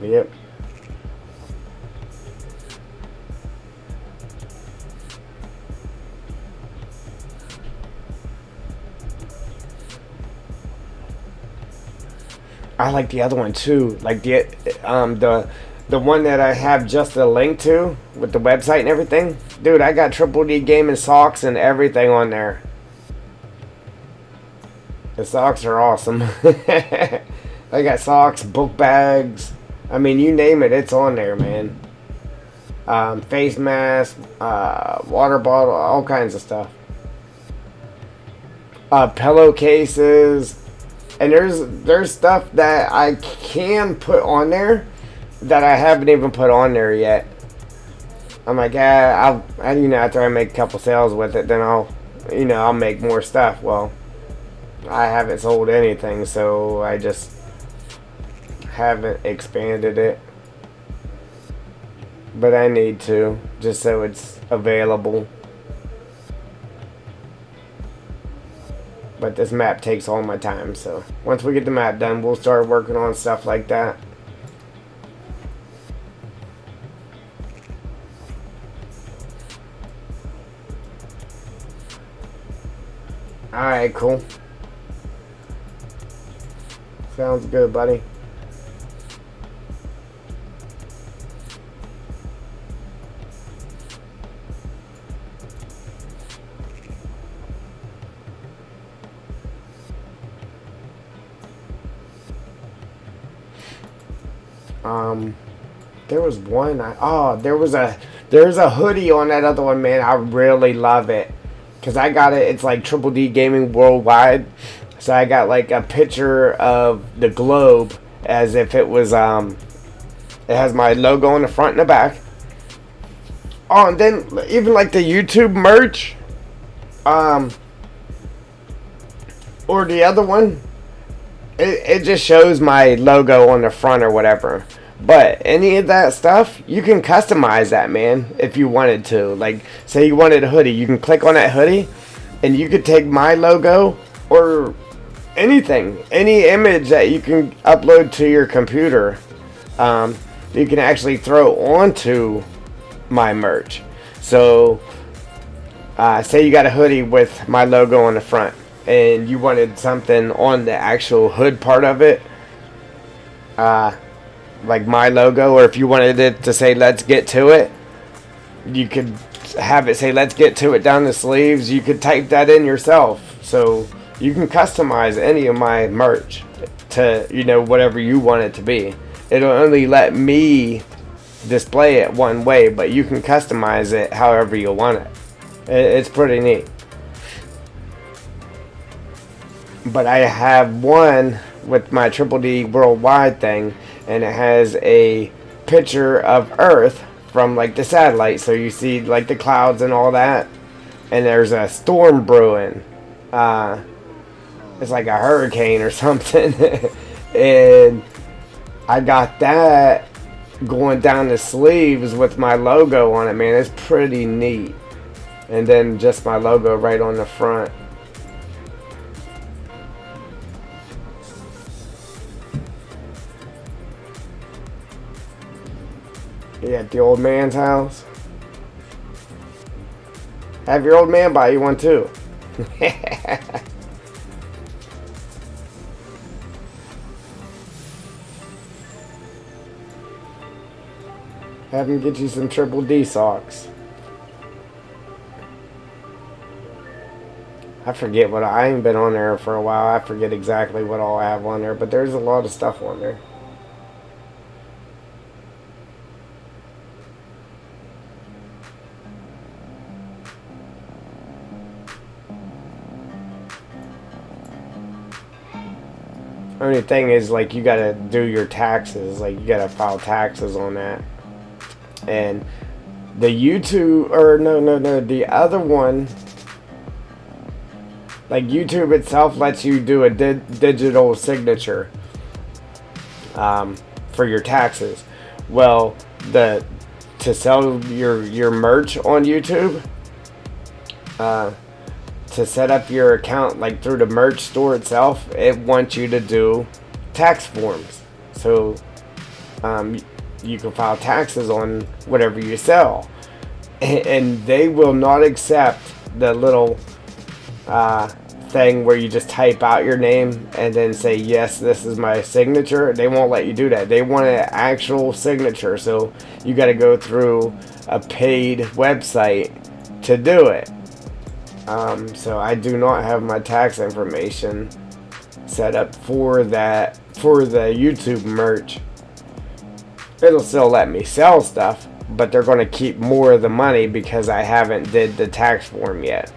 Speaker 1: Yep. I like the other one too. Like the one that I have just a link to with the website and everything. Dude, I got Triple D gaming socks and everything on there. The socks are awesome. I got socks, book bags. I mean, you name it, it's on there, man. Face mask, water bottle, all kinds of stuff. Pillowcases. And there's stuff that I can put on there that I haven't even put on there yet. I'm like, I'll after I make a couple sales with it, then I'll make more stuff. Well, I haven't sold anything, so I just haven't expanded it. But I need to, just so it's available. But this map takes all my time, so once we get the map done, we'll start working on stuff like that. Alright, cool. Sounds good, buddy. There was one. There's a hoodie on that other one, man. I really love it because I got it. It's like Triple D Gaming Worldwide. So I got like a picture of the globe as if it was it has my logo on the front and the back. Oh, and then even like the YouTube merch, or the other one, it just shows my logo on the front or whatever. But any of that stuff, you can customize that, man, if you wanted to. Like, say you wanted a hoodie, you can click on that hoodie, and you could take my logo or anything, any image that you can upload to your computer, you can actually throw onto my merch. So, say you got a hoodie with my logo on the front, and you wanted something on the actual hood part of it, like my logo, or if you wanted it to say "Let's get to it," you could have it say "Let's get to it" down the sleeves. You could type that in yourself, so you can customize any of my merch to whatever you want it to be. It'll only let me display it one way, but you can customize it however you want it. It's pretty neat. But I have one with my Triple D Worldwide thing, and it has a picture of Earth from like the satellite, so you see like the clouds and all that, and there's a storm brewing. It's like a hurricane or something. And I got that going down the sleeves with my logo on it, man. It's pretty neat. And then just my logo right on the front. You at the old man's house? Have your old man buy you one too. Have him get you some Triple D socks. I forget I ain't been on there for a while. I forget exactly what all I have on there, but there's a lot of stuff on there. Only thing is, like, you gotta do your taxes. Like, you gotta file taxes on that. And the YouTube, or no, the other one, like, YouTube itself lets you do a digital signature for your taxes. Well, to sell your merch on YouTube, to set up your account, like through the merch store itself, it wants you to do tax forms. So you can file taxes on whatever you sell, and they will not accept the little thing where you just type out your name and then say, yes, this is my signature. They won't let you do that. They want an actual signature, so you got to go through a paid website to do it. So I do not have my tax information set up for that, for the YouTube merch. It'll still let me sell stuff, but they're going to keep more of the money because I haven't did the tax form yet.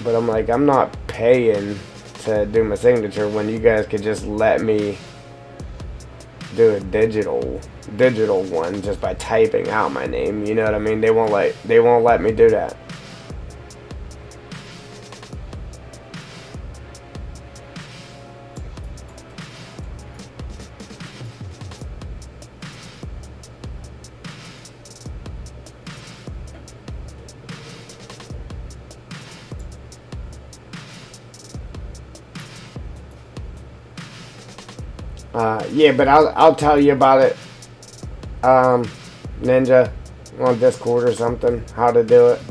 Speaker 1: But I'm like, I'm not paying to do my signature when you guys could just let me do a digital one just by typing out my name. You know what I mean? They won't let me do that. Yeah, but I'll tell you about it, Ninja, on Discord or something, how to do it.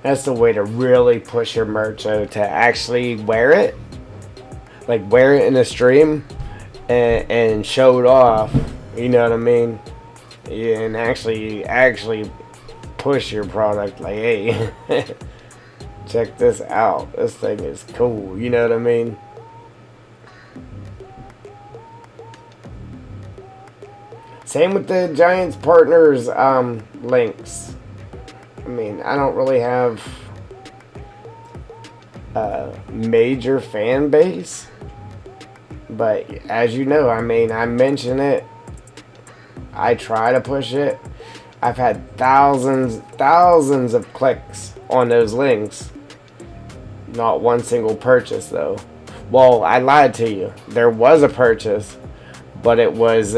Speaker 1: That's the way to really push your merch, though, to actually wear it. Like, wear it in a stream and show it off. You know what I mean? Yeah, and actually push your product. Like, hey, check this out. This thing is cool. You know what I mean? Same with the Giants Partners links. I mean, I don't really have a major fan base, but as you know, I mean, I mention it, I try to push it. I've had thousands of clicks on those links. Not one single purchase, though. Well, I lied to you. There was a purchase, but it was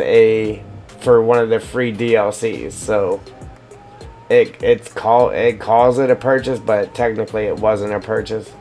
Speaker 1: for one of the free DLCs, so it calls it a purchase, but technically it wasn't a purchase.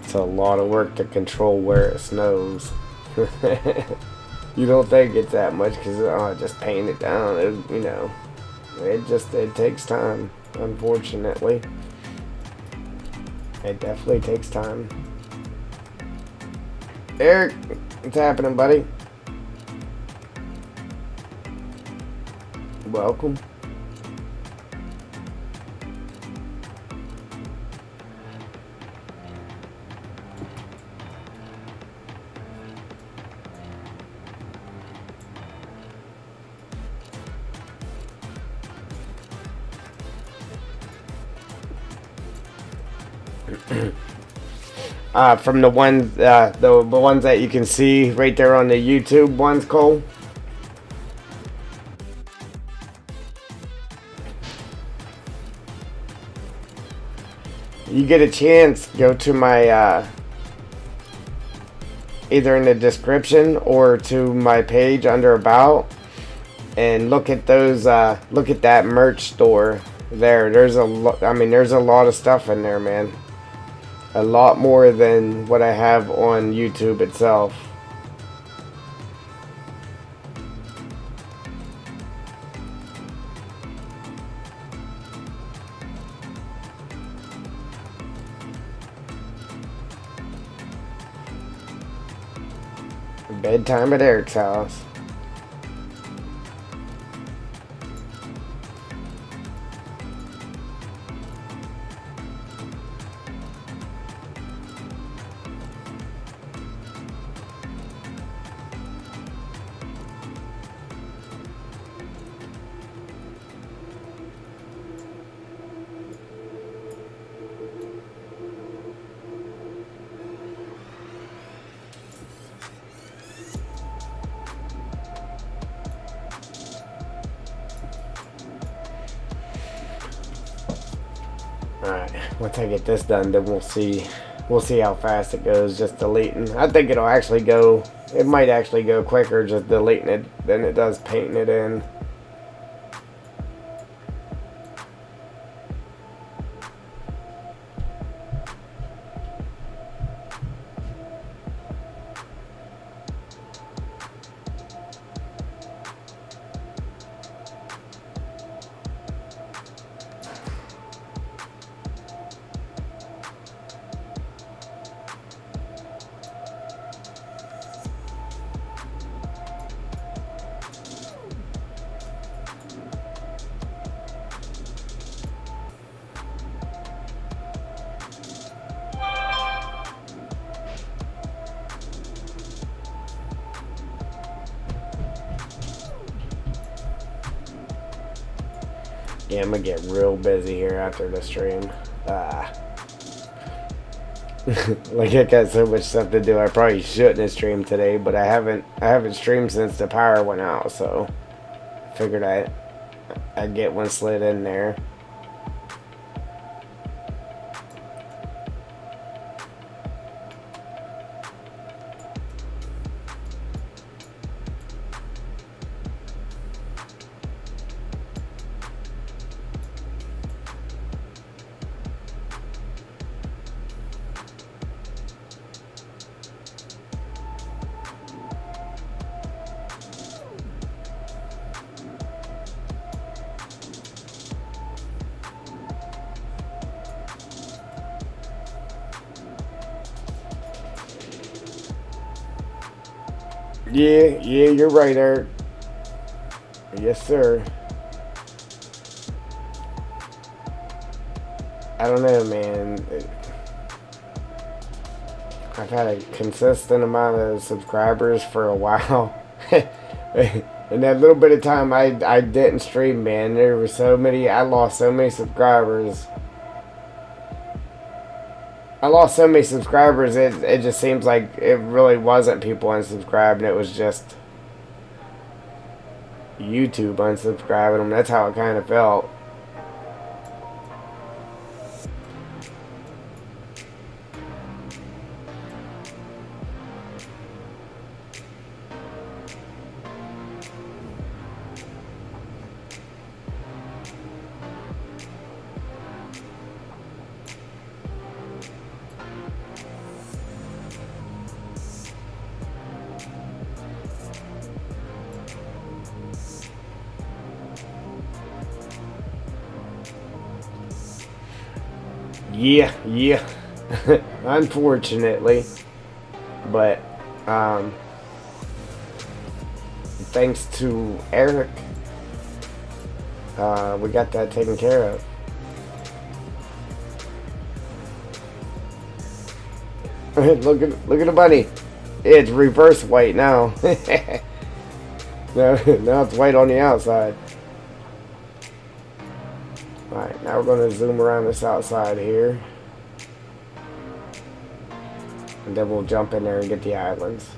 Speaker 1: It's a lot of work to control where it snows. You don't think it's that much because just paint it down. It takes time, unfortunately. It definitely takes time. Eric, what's happening, buddy? Welcome. From the ones, the ones that you can see right there on the YouTube ones, Cole. You get a chance, go to my either in the description or to my page under About, and look at those. Look at that merch store there. There's there's a lot of stuff in there, man. A lot more than what I have on YouTube itself. Bedtime at Eric's house. Alright, once I get this done, then we'll see how fast it goes just deleting. I think it'll actually go, it might actually go quicker just deleting it than it does painting it in. Yeah, I'm gonna get real busy here after the stream. Like, I got so much stuff to do. I probably shouldn't have streamed today, but I haven't streamed since the power went out, so I figured I'd get one slid in there. Yeah, you're right, Eric. Yes, sir. I don't know, man. I've had a consistent amount of subscribers for a while. In that little bit of time I didn't stream, man, there were so many, I lost so many subscribers. It just seems like it really wasn't people unsubscribing, it was just YouTube unsubscribing them. That's how it kind of felt. Yeah. Unfortunately. But, thanks to Eric, we got that taken care of. Look at the bunny. It's reverse white now. Now it's white on the outside. Alright, now we're going to zoom around this outside here. And then we'll jump in there and get the islands.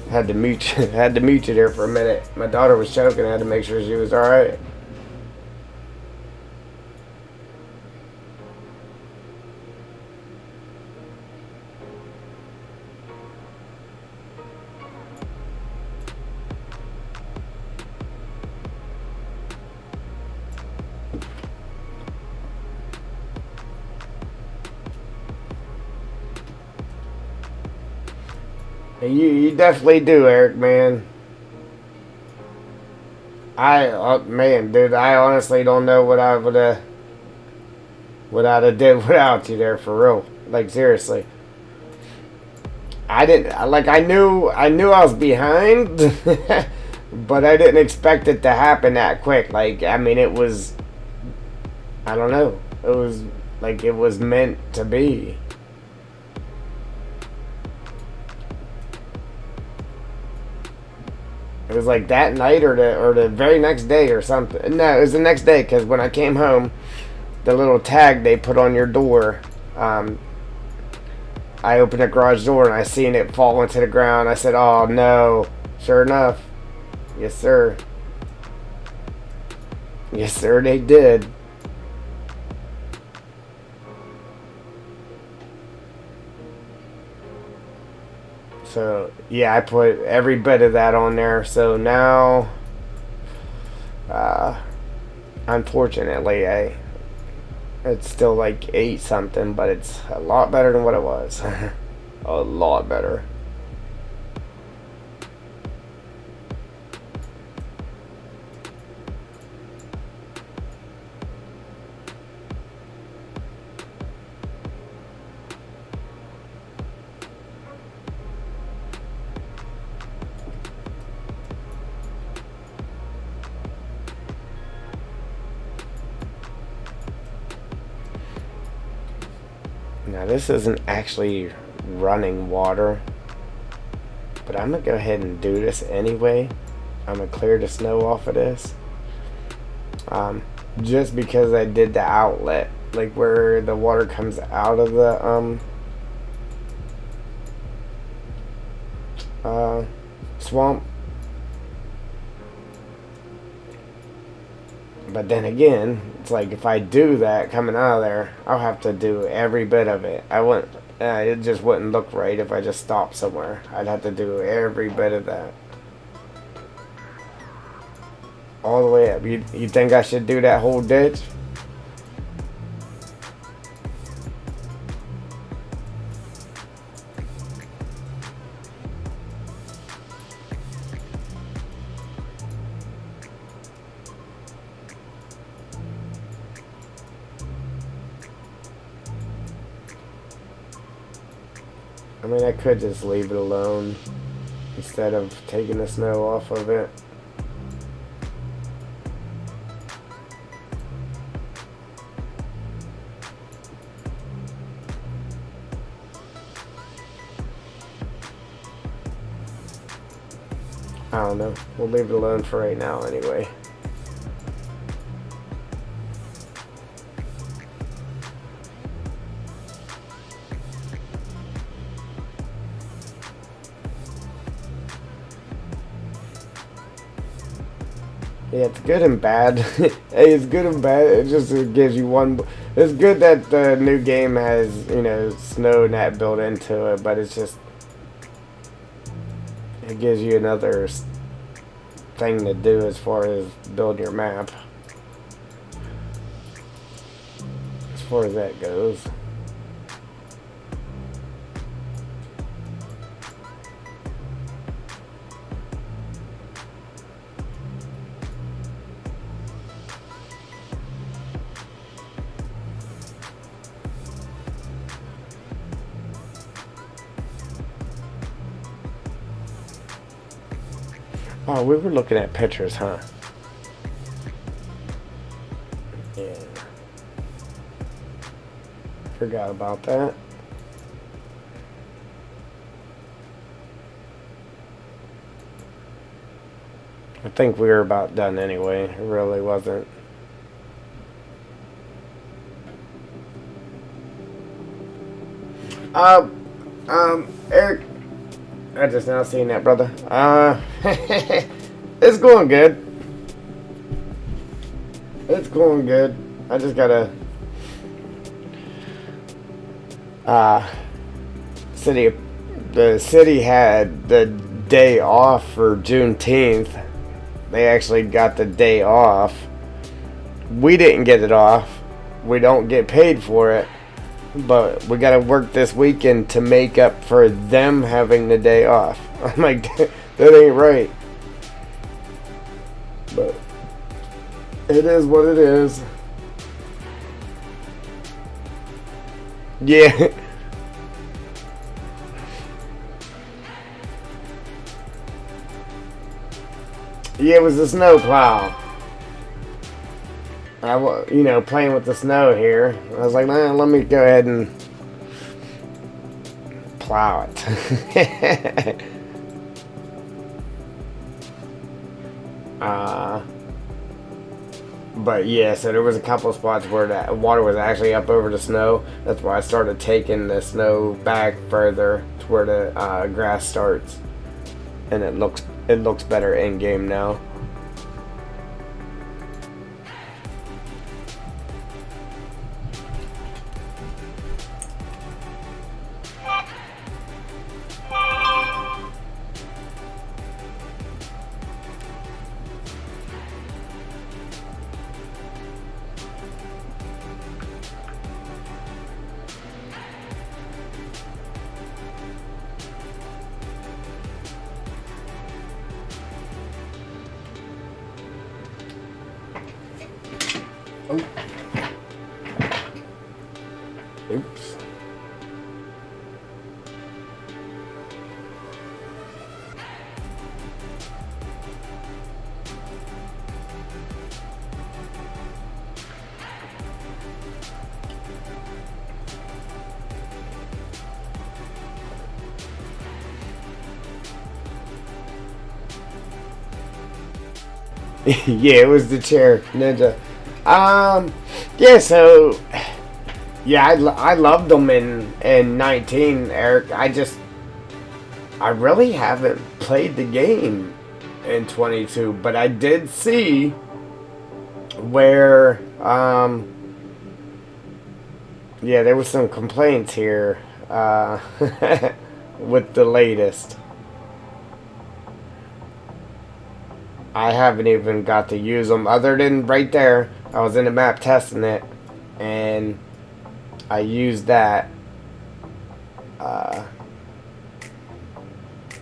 Speaker 1: Had to mute had to mute you there for a minute. My daughter was choking. I had to make sure she was all right. You definitely do, Eric, man. Man, dude, I honestly don't know what I would have did without you there, for real. Like, seriously. I didn't, like, I knew I was behind, but I didn't expect it to happen that quick. Like, I mean, it was, I don't know. It was like it was meant to be. It was like that night or the very next day or something. No, it was the next day, because when I came home, the little tag they put on your door, I opened the garage door and I seen it fall into the ground. I said, oh no. Sure enough. Yes, sir. Yes, sir, they did. So, yeah, I put every bit of that on there. So now, unfortunately, it's still like 8 something, but it's a lot better than what it was. A lot better. Now this isn't actually running water, but I'm gonna go ahead and do this anyway. I'm gonna clear the snow off of this, just because I did the outlet, like where the water comes out of the swamp. But then again, it's like if I do that coming out of there, I'll have to do every bit of it. I wouldn't. It just wouldn't look right if I just stopped somewhere. I'd have to do every bit of that, all the way up. You think I should do that whole ditch? I mean, I could just leave it alone instead of taking the snow off of it. I don't know. We'll leave it alone for right now anyway. Yeah, it's good and bad. Hey, it's good and bad. It gives you one. It's good that the new game has, snow net built into it, but it gives you another thing to do as far as building your map. As far as that goes. Oh, we were looking at pictures, huh? Yeah. Forgot about that. I think we were about done anyway. It really wasn't. Eric, I just now seen that, brother. It's going good. It's going good. I just gotta, uh, city, the city had the day off for Juneteenth. They actually got the day off. We didn't get it off. We don't get paid for it. But we gotta work this weekend to make up for them having the day off. I'm like, that ain't right. But it is what it is. Yeah. Yeah, it was the snow plow. Playing with the snow here. I was like, man, let me go ahead and plow it. But yeah, so there was a couple of spots where the water was actually up over the snow. That's why I started taking the snow back further to where the grass starts, and it looks better in game now. Oh. Oops. Yeah, it was the chair ninja. Yeah, so yeah, I loved them in 19, Eric. I really haven't played the game in 22, but I did see where yeah, there was some complaints here with the latest. I haven't even got to use them other than right there. I was in the map testing it, and I used that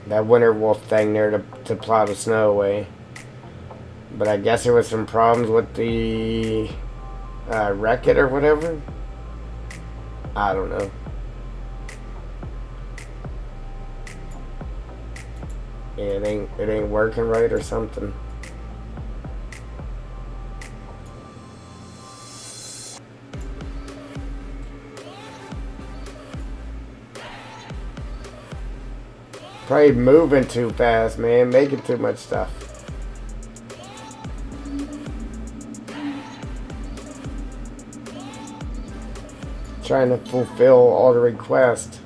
Speaker 1: winter wolf thing there to plow the snow away. But I guess there was some problems with the wreck-it or whatever. I don't know. Yeah, it ain't working right or something. Probably moving too fast, man. Making too much stuff. Trying to fulfill all the requests.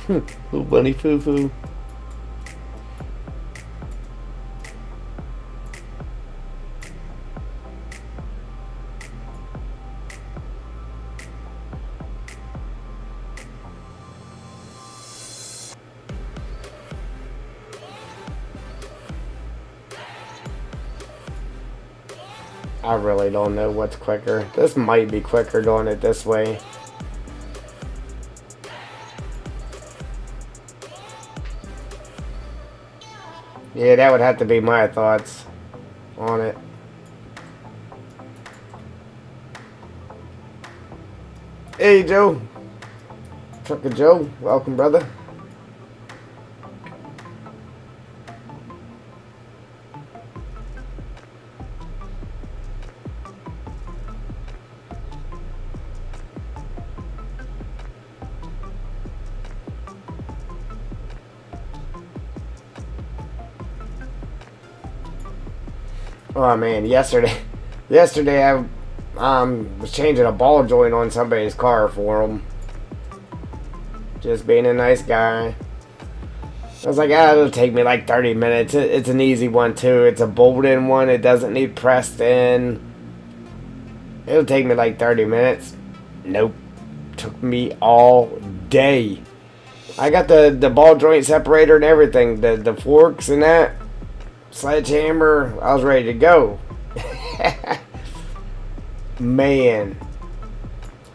Speaker 1: Little bunny foo foo. I really don't know what's quicker. This might be quicker doing it this way. Yeah, that would have to be my thoughts on it. Hey, Joe. Trucker Joe. Welcome, brother. Oh man, yesterday I was changing a ball joint on somebody's car for him. Just being a nice guy. I was like, it'll take me like 30 minutes. It's an easy one too. It's a bolt-in one. It doesn't need pressed in. It'll take me like 30 minutes. Nope. Took me all day. I got the ball joint separator and everything. The forks and that. Sledgehammer, I was ready to go. Man,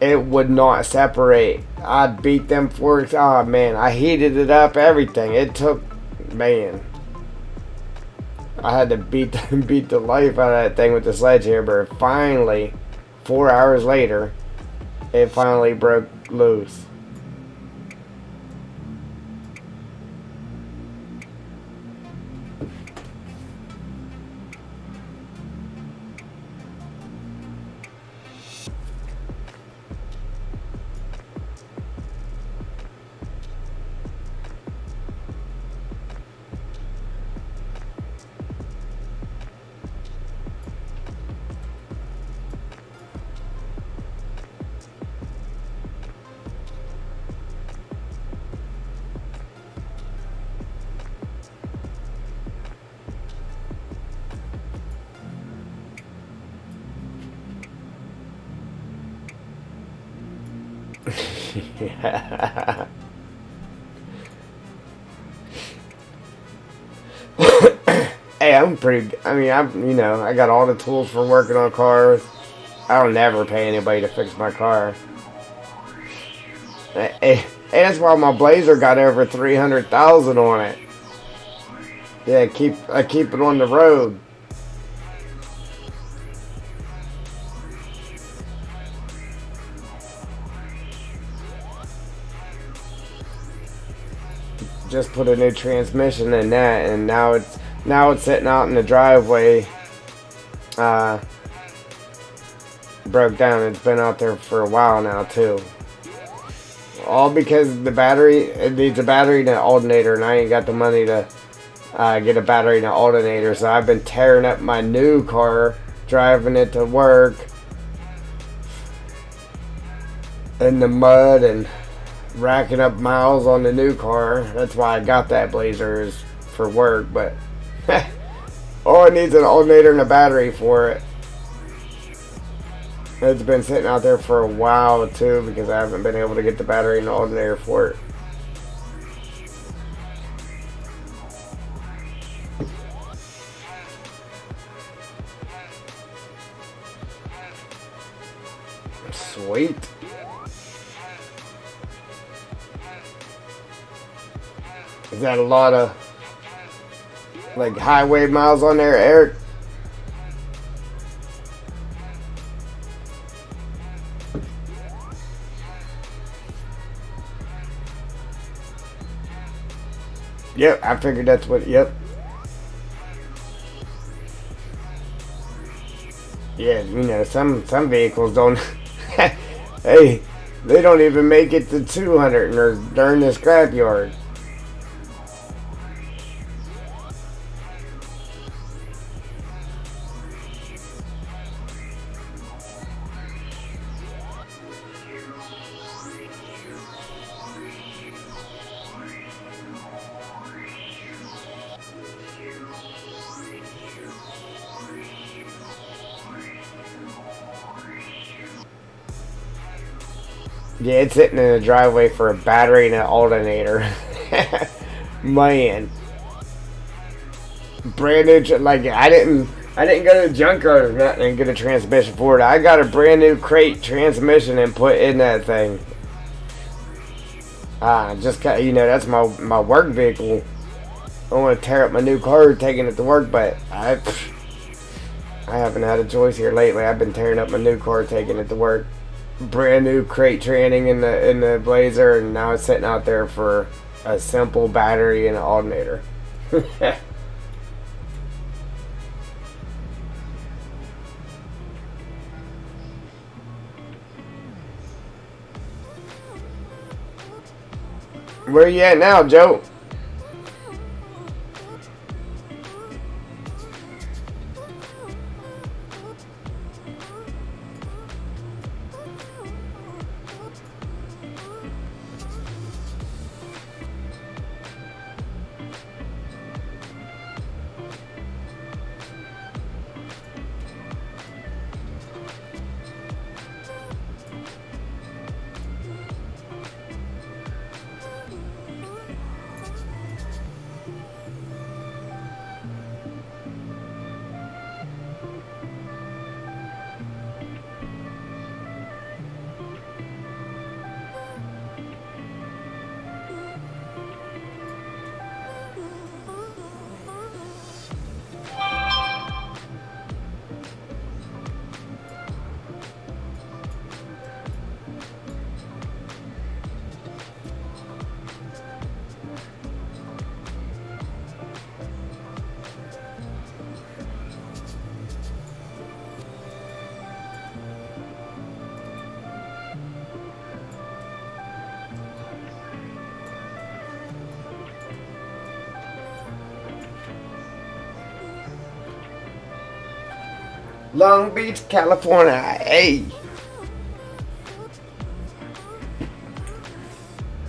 Speaker 1: it would not separate. I beat them forks. Oh man, I heated it up, everything. It took, man, I had to beat the life out of that thing with the sledgehammer. Finally, 4 hours later, it finally broke loose. Yeah. Hey, I'm pretty. I mean, I got all the tools for working on cars. I don't never pay anybody to fix my car. Hey, that's why my Blazer got over 300,000 on it. Yeah, I keep it on the road. Just put a new transmission in that, and now it's sitting out in the driveway. Broke down. It's been out there for a while now too. All because it needs a battery and an alternator, and I ain't got the money to get a battery and an alternator. So I've been tearing up my new car, driving it to work in the mud and racking up miles on the new car. That's why I got that Blazer, is for work, but oh, it needs an alternator and a battery for it. It's been sitting out there for a while too because I haven't been able to get the battery and the alternator for it. Sweet. Is that a lot of like highway miles on there, Eric? Yep, I figured that's what. Yep. Yeah, some vehicles don't. Hey, they don't even make it to 200 and they're in the scrapyard. Yeah, it's sitting in the driveway for a battery and an alternator. Man, brand new. Like I didn't go to the junkyard or nothing and get a transmission for it. I got a brand new crate transmission and put in that thing. Just that's my work vehicle I want to tear up my new car taking it to work, but I haven't had a choice here lately. I've been tearing up my new car taking it to work. Brand new crate training in the Blazer, and now it's sitting out there for a simple battery and an alternator. Where you at now, Joe? Long Beach, California. Hey.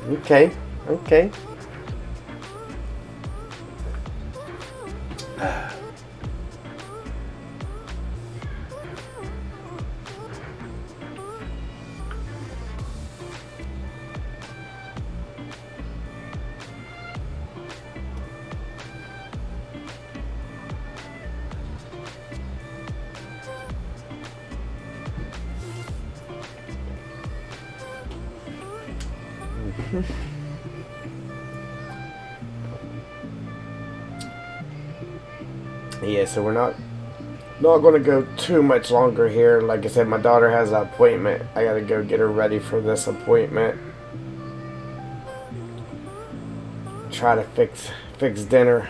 Speaker 1: Okay. Okay. Yeah, so we're not going to go too much longer here. Like I said, my daughter has an appointment. I got to go get her ready for this appointment. Try to fix dinner.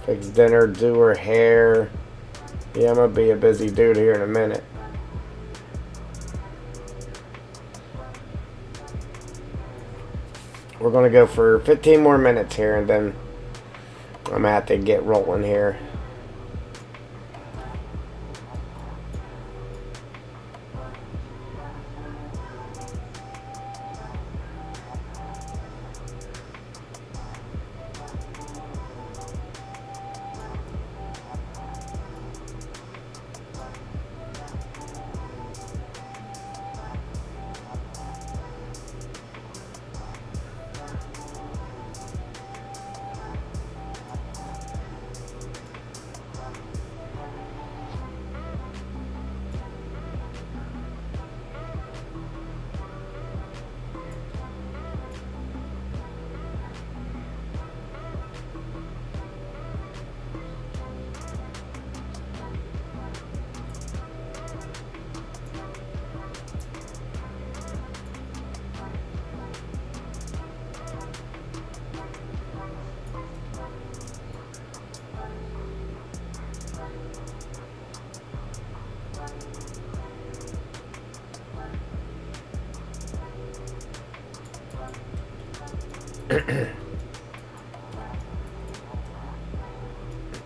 Speaker 1: Fix dinner, do her hair. Yeah, I'm going to be a busy dude here in a minute. We're going to go for 15 more minutes here, and then I'm going to have to get rolling here.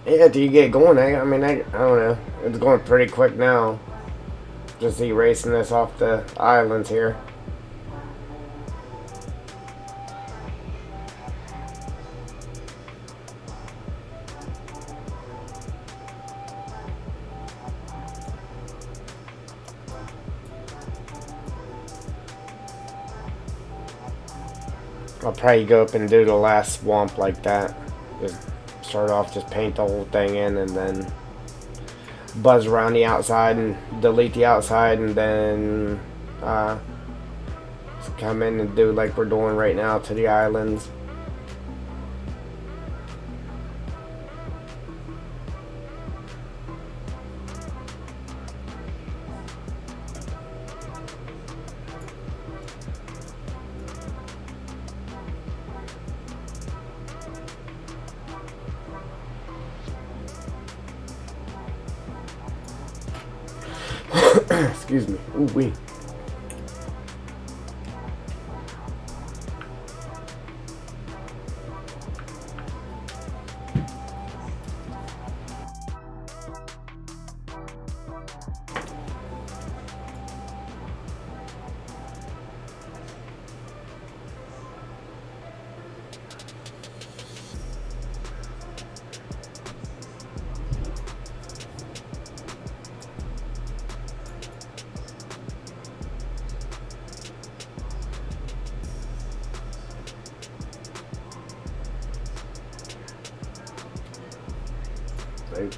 Speaker 1: Yeah, do you get going? I mean, I don't know. It's going pretty quick now. Just erasing this off the islands here. I'll probably go up and do the last swamp like that. Just start off, just paint the whole thing in, and then buzz around the outside and delete the outside, and then just come in and do like we're doing right now to the islands. Excuse me. Ooh wee. Oops.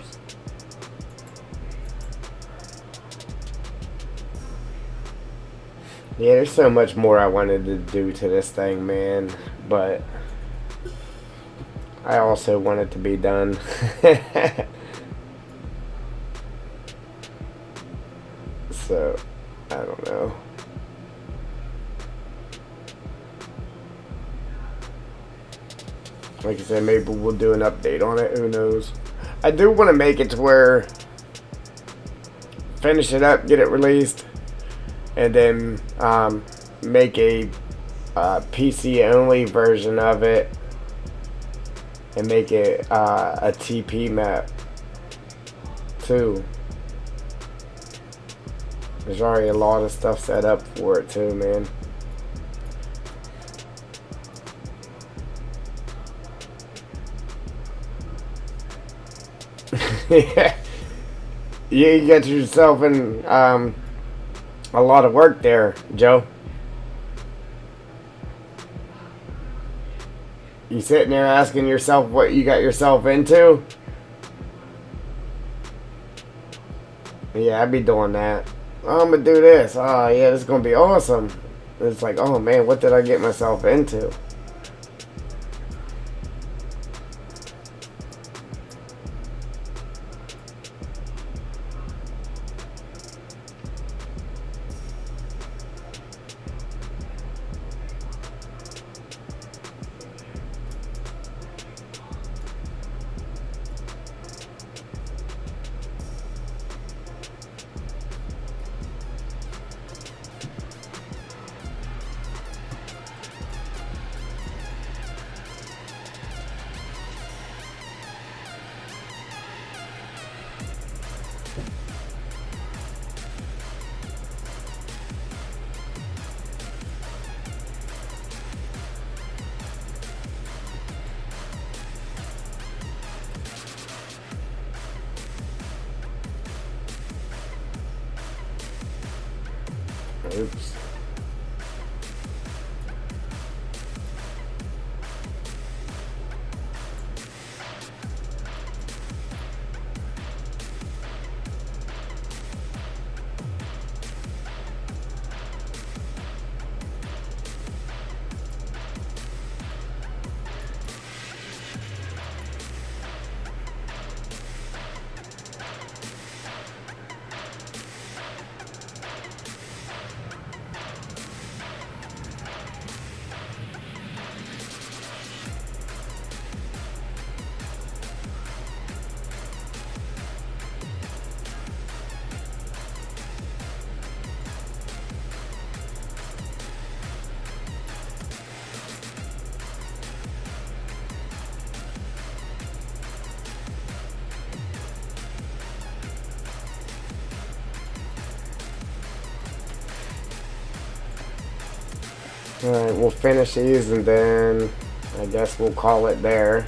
Speaker 1: Yeah, there's so much more I wanted to do to this thing, man. But I also want it to be done. So, I don't know. Like I said, maybe we'll do an update on it. Who knows? I do want to make it to where finish it up, get it released, and then make a PC only version of it and make it a TP map too. There's already a lot of stuff set up for it too, man. Yeah, you got yourself in a lot of work there, Joe. You sitting there asking yourself what you got yourself into? Yeah, I'd be doing that. Oh, I'm gonna do this. Oh, yeah, this is gonna be awesome. It's like, oh man, what did I get myself into? Oops. Alright, we'll finish these and then I guess we'll call it there.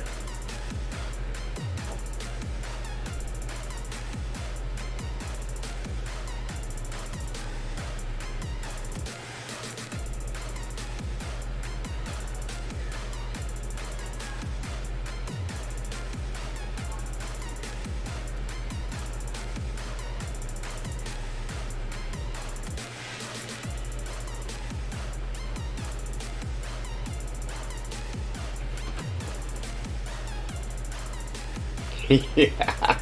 Speaker 1: Yeah.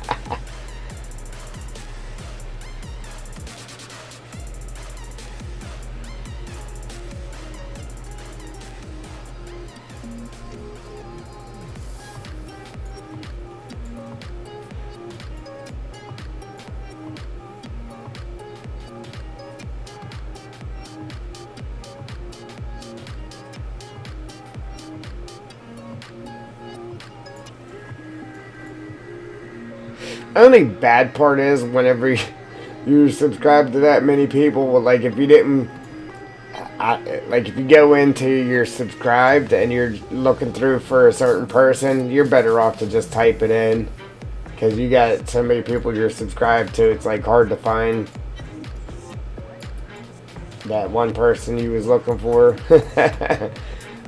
Speaker 1: only bad part is whenever you subscribe to that many people, like if you didn't, like if you go into your subscribed and you're looking through for a certain person, you're better off to just type it in. Because you got so many people you're subscribed to, it's like hard to find that one person you was looking for.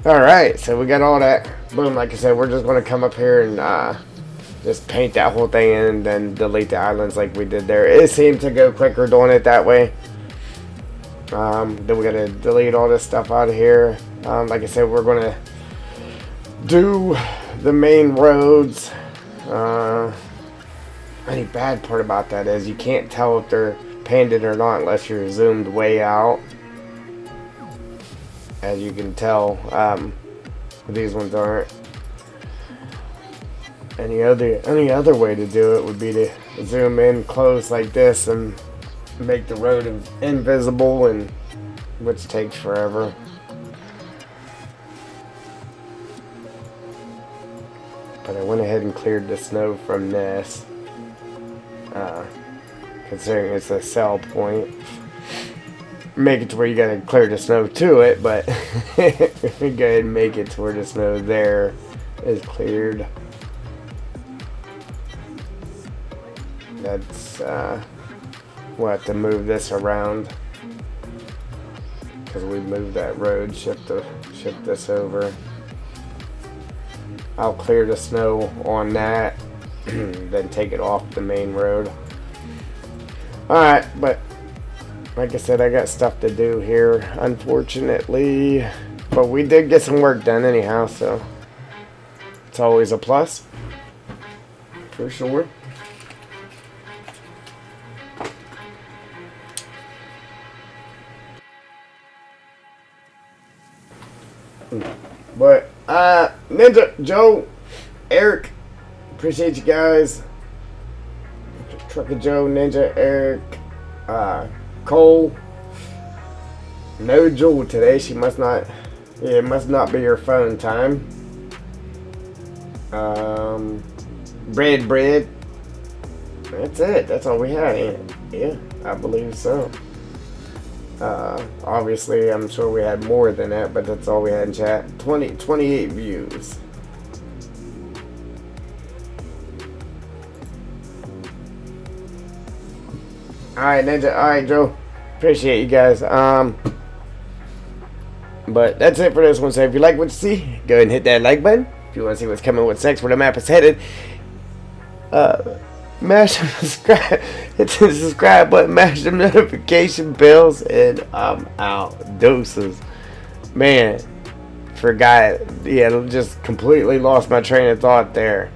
Speaker 1: Alright, so we got all that. Boom, like I said, we're just going to come up here and just paint that whole thing in and then delete the islands like we did there. It seemed to go quicker doing it that way. Then we got to delete all this stuff out of here. Like I said, we're going to do the main roads. Any bad part about that is you can't tell if they're painted or not unless you're zoomed way out. As you can tell, these ones aren't. Any other way to do it would be to zoom in close like this and make the road invisible, and which takes forever. But I went ahead and cleared the snow from this. Considering it's a sell point, make it to where you gotta clear the snow to it, but go ahead and make it to where the snow there is cleared. That's we'll have to move this around because we moved that road. Shift this over. I'll clear the snow on that, then take it off the main road. Alright, but like I said, I got stuff to do here, unfortunately. But we did get some work done anyhow, so it's always a plus, for sure. But, Ninja, Joe, Eric, appreciate you guys. Trucker Joe, Ninja, Eric, Cole, no Jewel today. She must not, yeah, it must not be her phone time. Bread. That's it. That's all we had. Yeah, I believe so. Obviously, I'm sure we had more than that, but that's all we had in chat. 28 views. Alright, Ninja. Alright, Joe. Appreciate you guys. But that's it for this one. So if you like what you see, go ahead and hit that like button. If you want to see what's coming, what's next, where the map is headed, mash the subscribe. Hit the subscribe button, mash the notification bells, and I'm out. Doses. Man, forgot. Yeah, just completely lost my train of thought there.